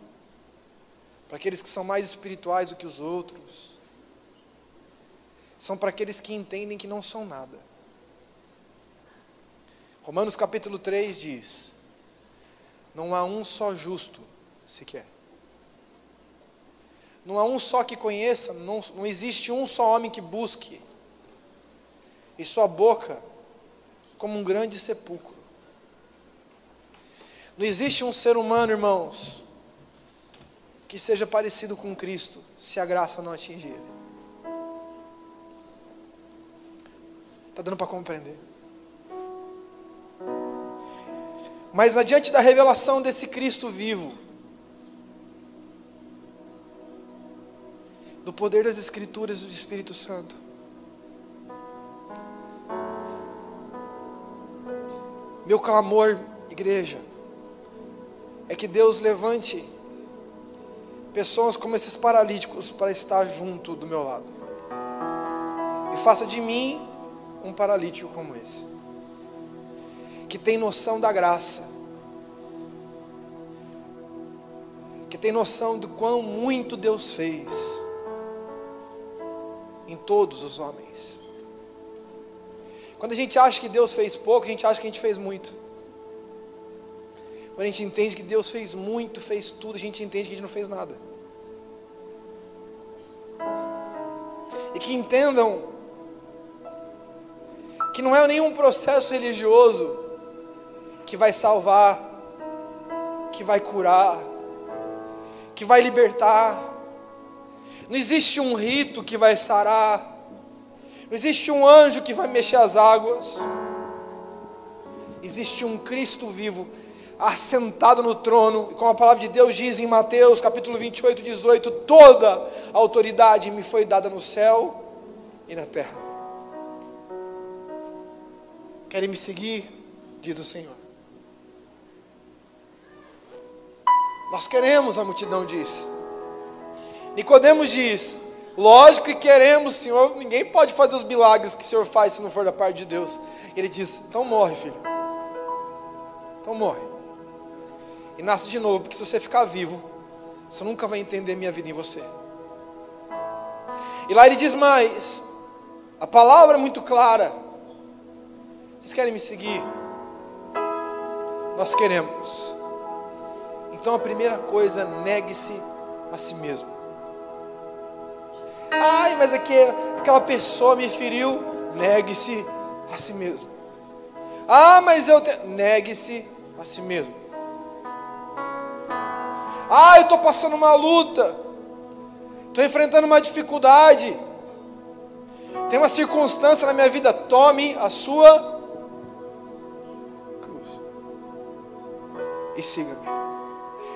para aqueles que são mais espirituais do que os outros. São para aqueles que entendem que não são nada. Romanos capítulo 3 diz: não há um só justo sequer. Não há um só que conheça, não existe um só homem que busque. E sua boca como um grande sepulcro. Não existe um ser humano, irmãos, que seja parecido com Cristo, se a graça não atingir ele. Está dando para compreender? Mas adiante da revelação desse Cristo vivo, do poder das Escrituras e do Espírito Santo, meu clamor, igreja, é que Deus levante pessoas como esses paralíticos para estar junto do meu lado, e faça de mim um paralítico como esse, que tem noção da graça, que tem noção do quão muito Deus fez em todos os homens. Quando a gente acha que Deus fez pouco, a gente acha que a gente fez muito. Quando a gente entende que Deus fez muito, fez tudo, a gente entende que a gente não fez nada. E que entendam que não é nenhum processo religioso que vai salvar, que vai curar, que vai libertar. Não existe um rito que vai sarar, não existe um anjo que vai mexer as águas. Existe um Cristo vivo, assentado no trono, como a palavra de Deus diz em Mateus capítulo 28, 18, toda a autoridade me foi dada no céu e na terra. Querem me seguir? Diz o Senhor. Nós queremos, a multidão diz. Nicodemos diz: lógico que queremos, Senhor, ninguém pode fazer os milagres que o Senhor faz se não for da parte de Deus. E ele diz: então morre, filho. Então morre. E nasce de novo, porque se você ficar vivo, você nunca vai entender minha vida em você. E lá ele diz mais, a palavra é muito clara. Vocês querem me seguir? Nós queremos. Então a primeira coisa, negue-se a si mesmo. Ai, mas aquela pessoa me feriu. Negue-se a si mesmo. Ah, mas negue-se a si mesmo. Ah, eu estou passando uma luta, estou enfrentando uma dificuldade, tem uma circunstância na minha vida. Tome a sua cruz e siga-me.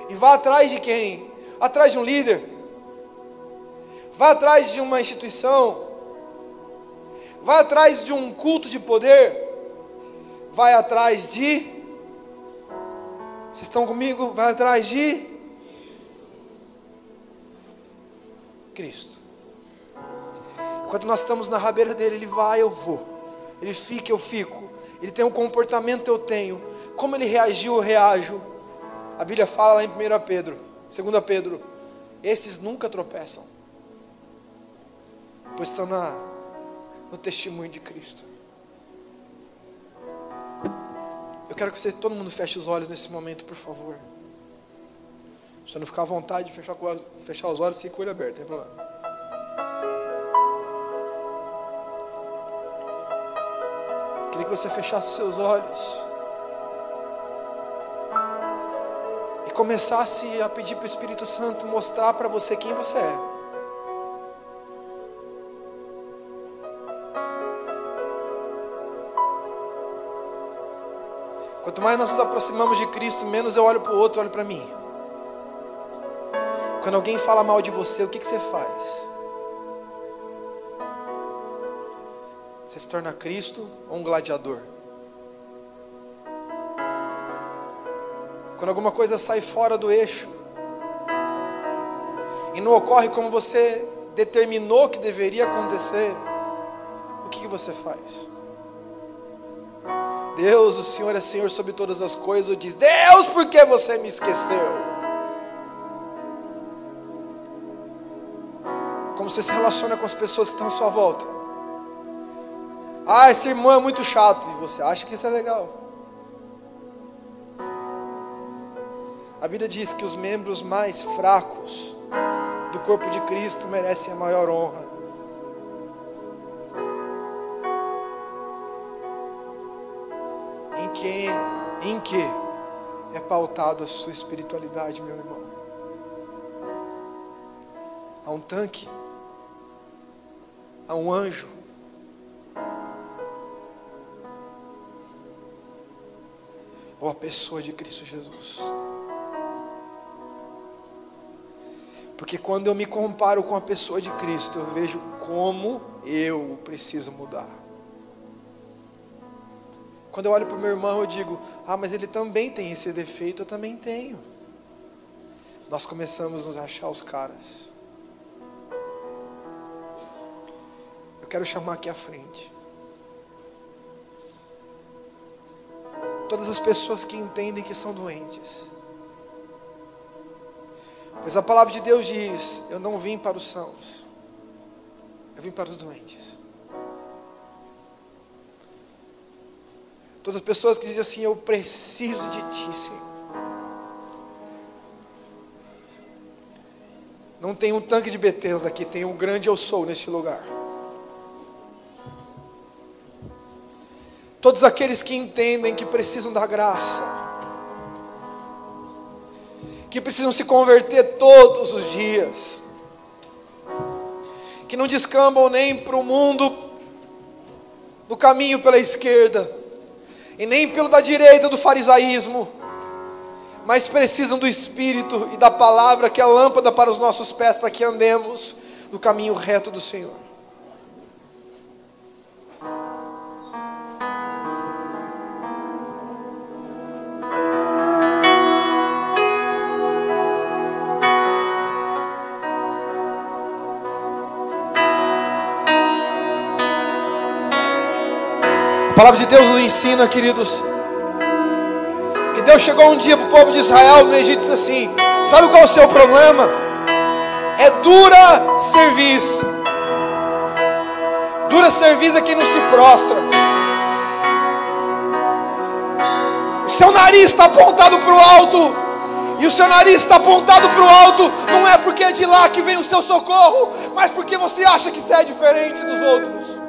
E vá atrás de quem? Atrás de um líder. Vá atrás de uma instituição. vai atrás de um culto de poder, vai atrás de... Vocês estão comigo? Vai atrás de Cristo. Quando nós estamos na rabeira dele, ele vai, eu vou. Ele fica, eu fico. Ele tem um comportamento, eu tenho. Como ele reagiu, eu reajo. A Bíblia fala lá em 1 Pedro, 2 Pedro, esses nunca tropeçam, pois estão no testemunho de Cristo. Eu quero que todo mundo feche os olhos nesse momento, por favor. Se você não ficar à vontade de fechar os olhos, fica com o olho aberto, não tem problema. Queria que você fechasse os seus olhos e começasse a pedir para o Espírito Santo mostrar para você quem você é. Quanto mais nós nos aproximamos de Cristo, menos eu olho para o outro, olho para mim. Quando alguém fala mal de você, o que você faz? Você se torna Cristo ou um gladiador? Quando alguma coisa sai fora do eixo e não ocorre como você determinou que deveria acontecer, o que você faz? Deus, o Senhor é Senhor sobre todas as coisas. Ou diz: Deus, por que você me esqueceu? Como você se relaciona com as pessoas que estão à sua volta? Ah, esse irmão é muito chato. E você acha que isso é legal? A Bíblia diz que os membros mais fracos do corpo de Cristo merecem a maior honra. Em que é pautado a sua espiritualidade, meu irmão? Há um tanque? Há um anjo? Ou a pessoa de Cristo Jesus? Porque quando eu me comparo com a pessoa de Cristo, eu vejo como eu preciso mudar. Quando eu olho para o meu irmão, eu digo: ah, mas ele também tem esse defeito, eu também tenho. Nós começamos a nos achar os caras. Eu quero chamar aqui à frente todas as pessoas que entendem que são doentes. Pois a palavra de Deus diz: eu não vim para os sãos, eu vim para os doentes. Todas as pessoas que dizem assim: eu preciso de Ti, Senhor. Não tem um tanque de Betesda aqui, tem um grande eu sou nesse lugar. Todos aqueles que entendem que precisam da graça, que precisam se converter todos os dias, que não descambam nem para o mundo no caminho pela esquerda, e nem pelo da direita do farisaísmo, mas precisam do Espírito e da palavra, que é a lâmpada para os nossos pés, para que andemos no caminho reto do Senhor. A palavra de Deus nos ensina, queridos, que Deus chegou um dia para o povo de Israel no Egito e disse assim: sabe qual é o seu problema? É dura serviço. Dura serviço é quem não se prostra. O seu nariz está apontado para o alto, e o seu nariz está apontado para o alto não é porque é de lá que vem o seu socorro, mas porque você acha que você é diferente dos outros.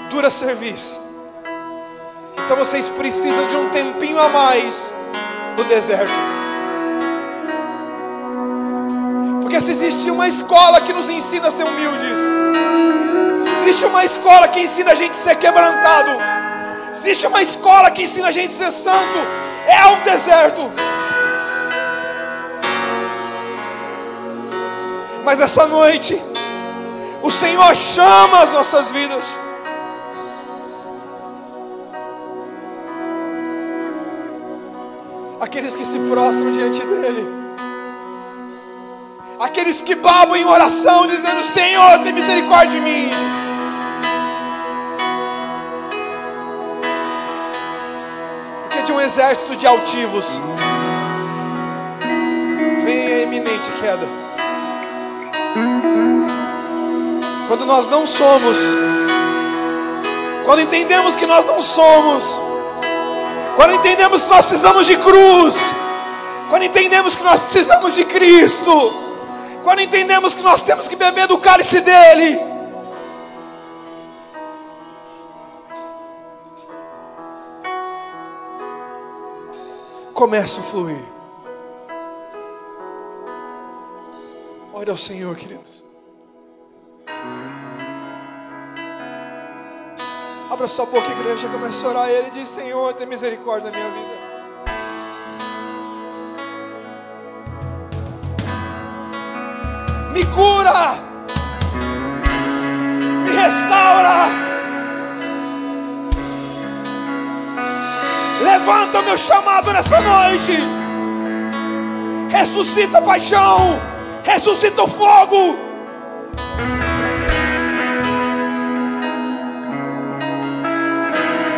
Dura serviço. Então vocês precisam de um tempinho a mais no deserto. Porque se existe uma escola que nos ensina a ser humildes, se existe uma escola que ensina a gente a ser quebrantado, se existe uma escola que ensina a gente a ser santo, é o deserto. Mas essa noite O Senhor chama as nossas vidas. Aqueles que se prostram diante dEle, aqueles que babam em oração, dizendo: Senhor, tem misericórdia de mim. Porque de um exército de altivos vem a iminente queda. Quando nós não somos, quando entendemos que nós não somos, quando entendemos que nós precisamos de cruz, quando entendemos que nós precisamos de Cristo, quando entendemos que nós temos que beber do cálice dele, começa a fluir. Ore ao Senhor, queridos. Abra sua boca, igreja, comece a orar a Ele e diz: Senhor, tem misericórdia da minha vida. Me cura, me restaura, levanta o meu chamado nessa noite, ressuscita a paixão, ressuscita o fogo.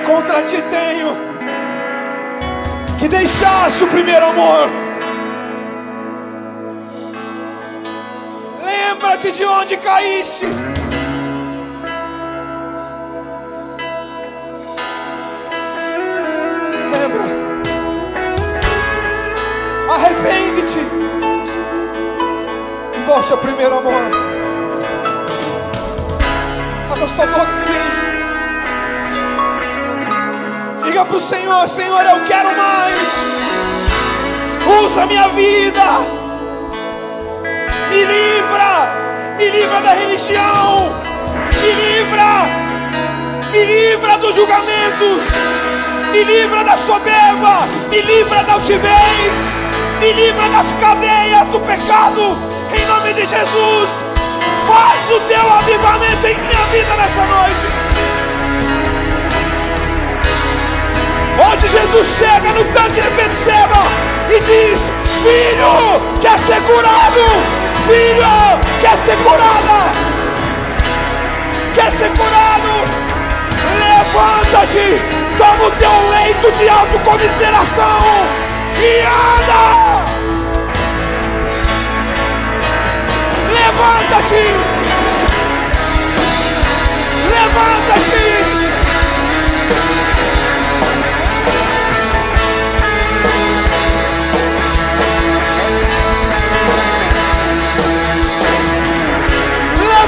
Contra ti tenho que deixaste o primeiro amor. Lembra-te de onde caíste. Lembra. Arrepende-te e volte ao primeiro amor. Abra sua boca, queridos. Diga para o Senhor: Senhor, eu quero mais. Usa a minha vida. Me livra da religião. Me livra dos julgamentos. Me livra da soberba. Me livra da altivez. Me livra das cadeias do pecado. Em nome de Jesus, faz o teu avivamento em minha vida nessa noite. Onde Jesus chega no tanque de Betseba e diz: filho, quer ser curado? Filho, quer ser curada? Quer ser curado? Levanta-te, toma o teu leito de autocomiseração e anda. Levanta-te, levanta-te.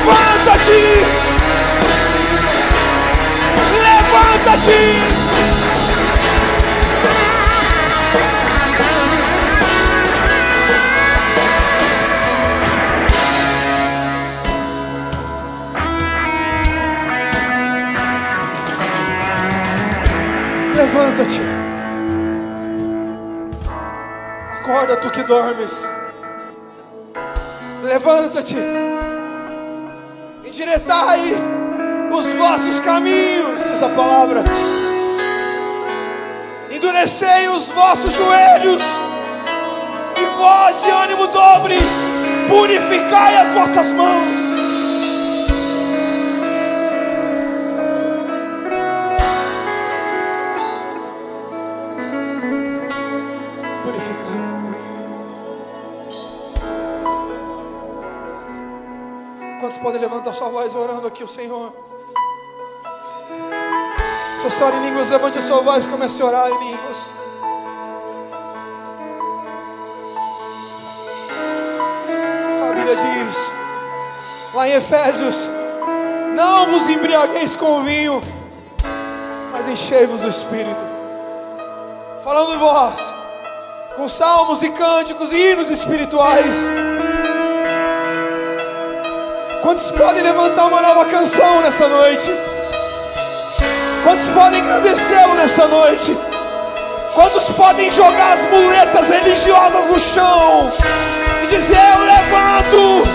Levanta-te! Levanta-te! Levanta-te! Acorda, tu que dormes. Levanta-te! Endireitai os vossos caminhos, diz a palavra. Endurecei os vossos joelhos, e vós de ânimo dobre, purificai as vossas mãos. Quantos podem levantar sua voz orando aqui o Senhor? Se você ora em línguas, levante a sua voz e comece a orar em línguas. A Bíblia diz lá em Efésios: não vos embriagueis com vinho, mas enchei-vos do Espírito, falando em voz, com salmos e cânticos e hinos espirituais. Quantos podem levantar uma nova canção nessa noite? Quantos podem agradecê-lo nessa noite? Quantos podem jogar as muletas religiosas no chão e dizer: eu levanto,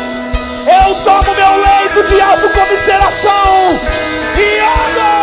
eu tomo meu leito de adoração e honra.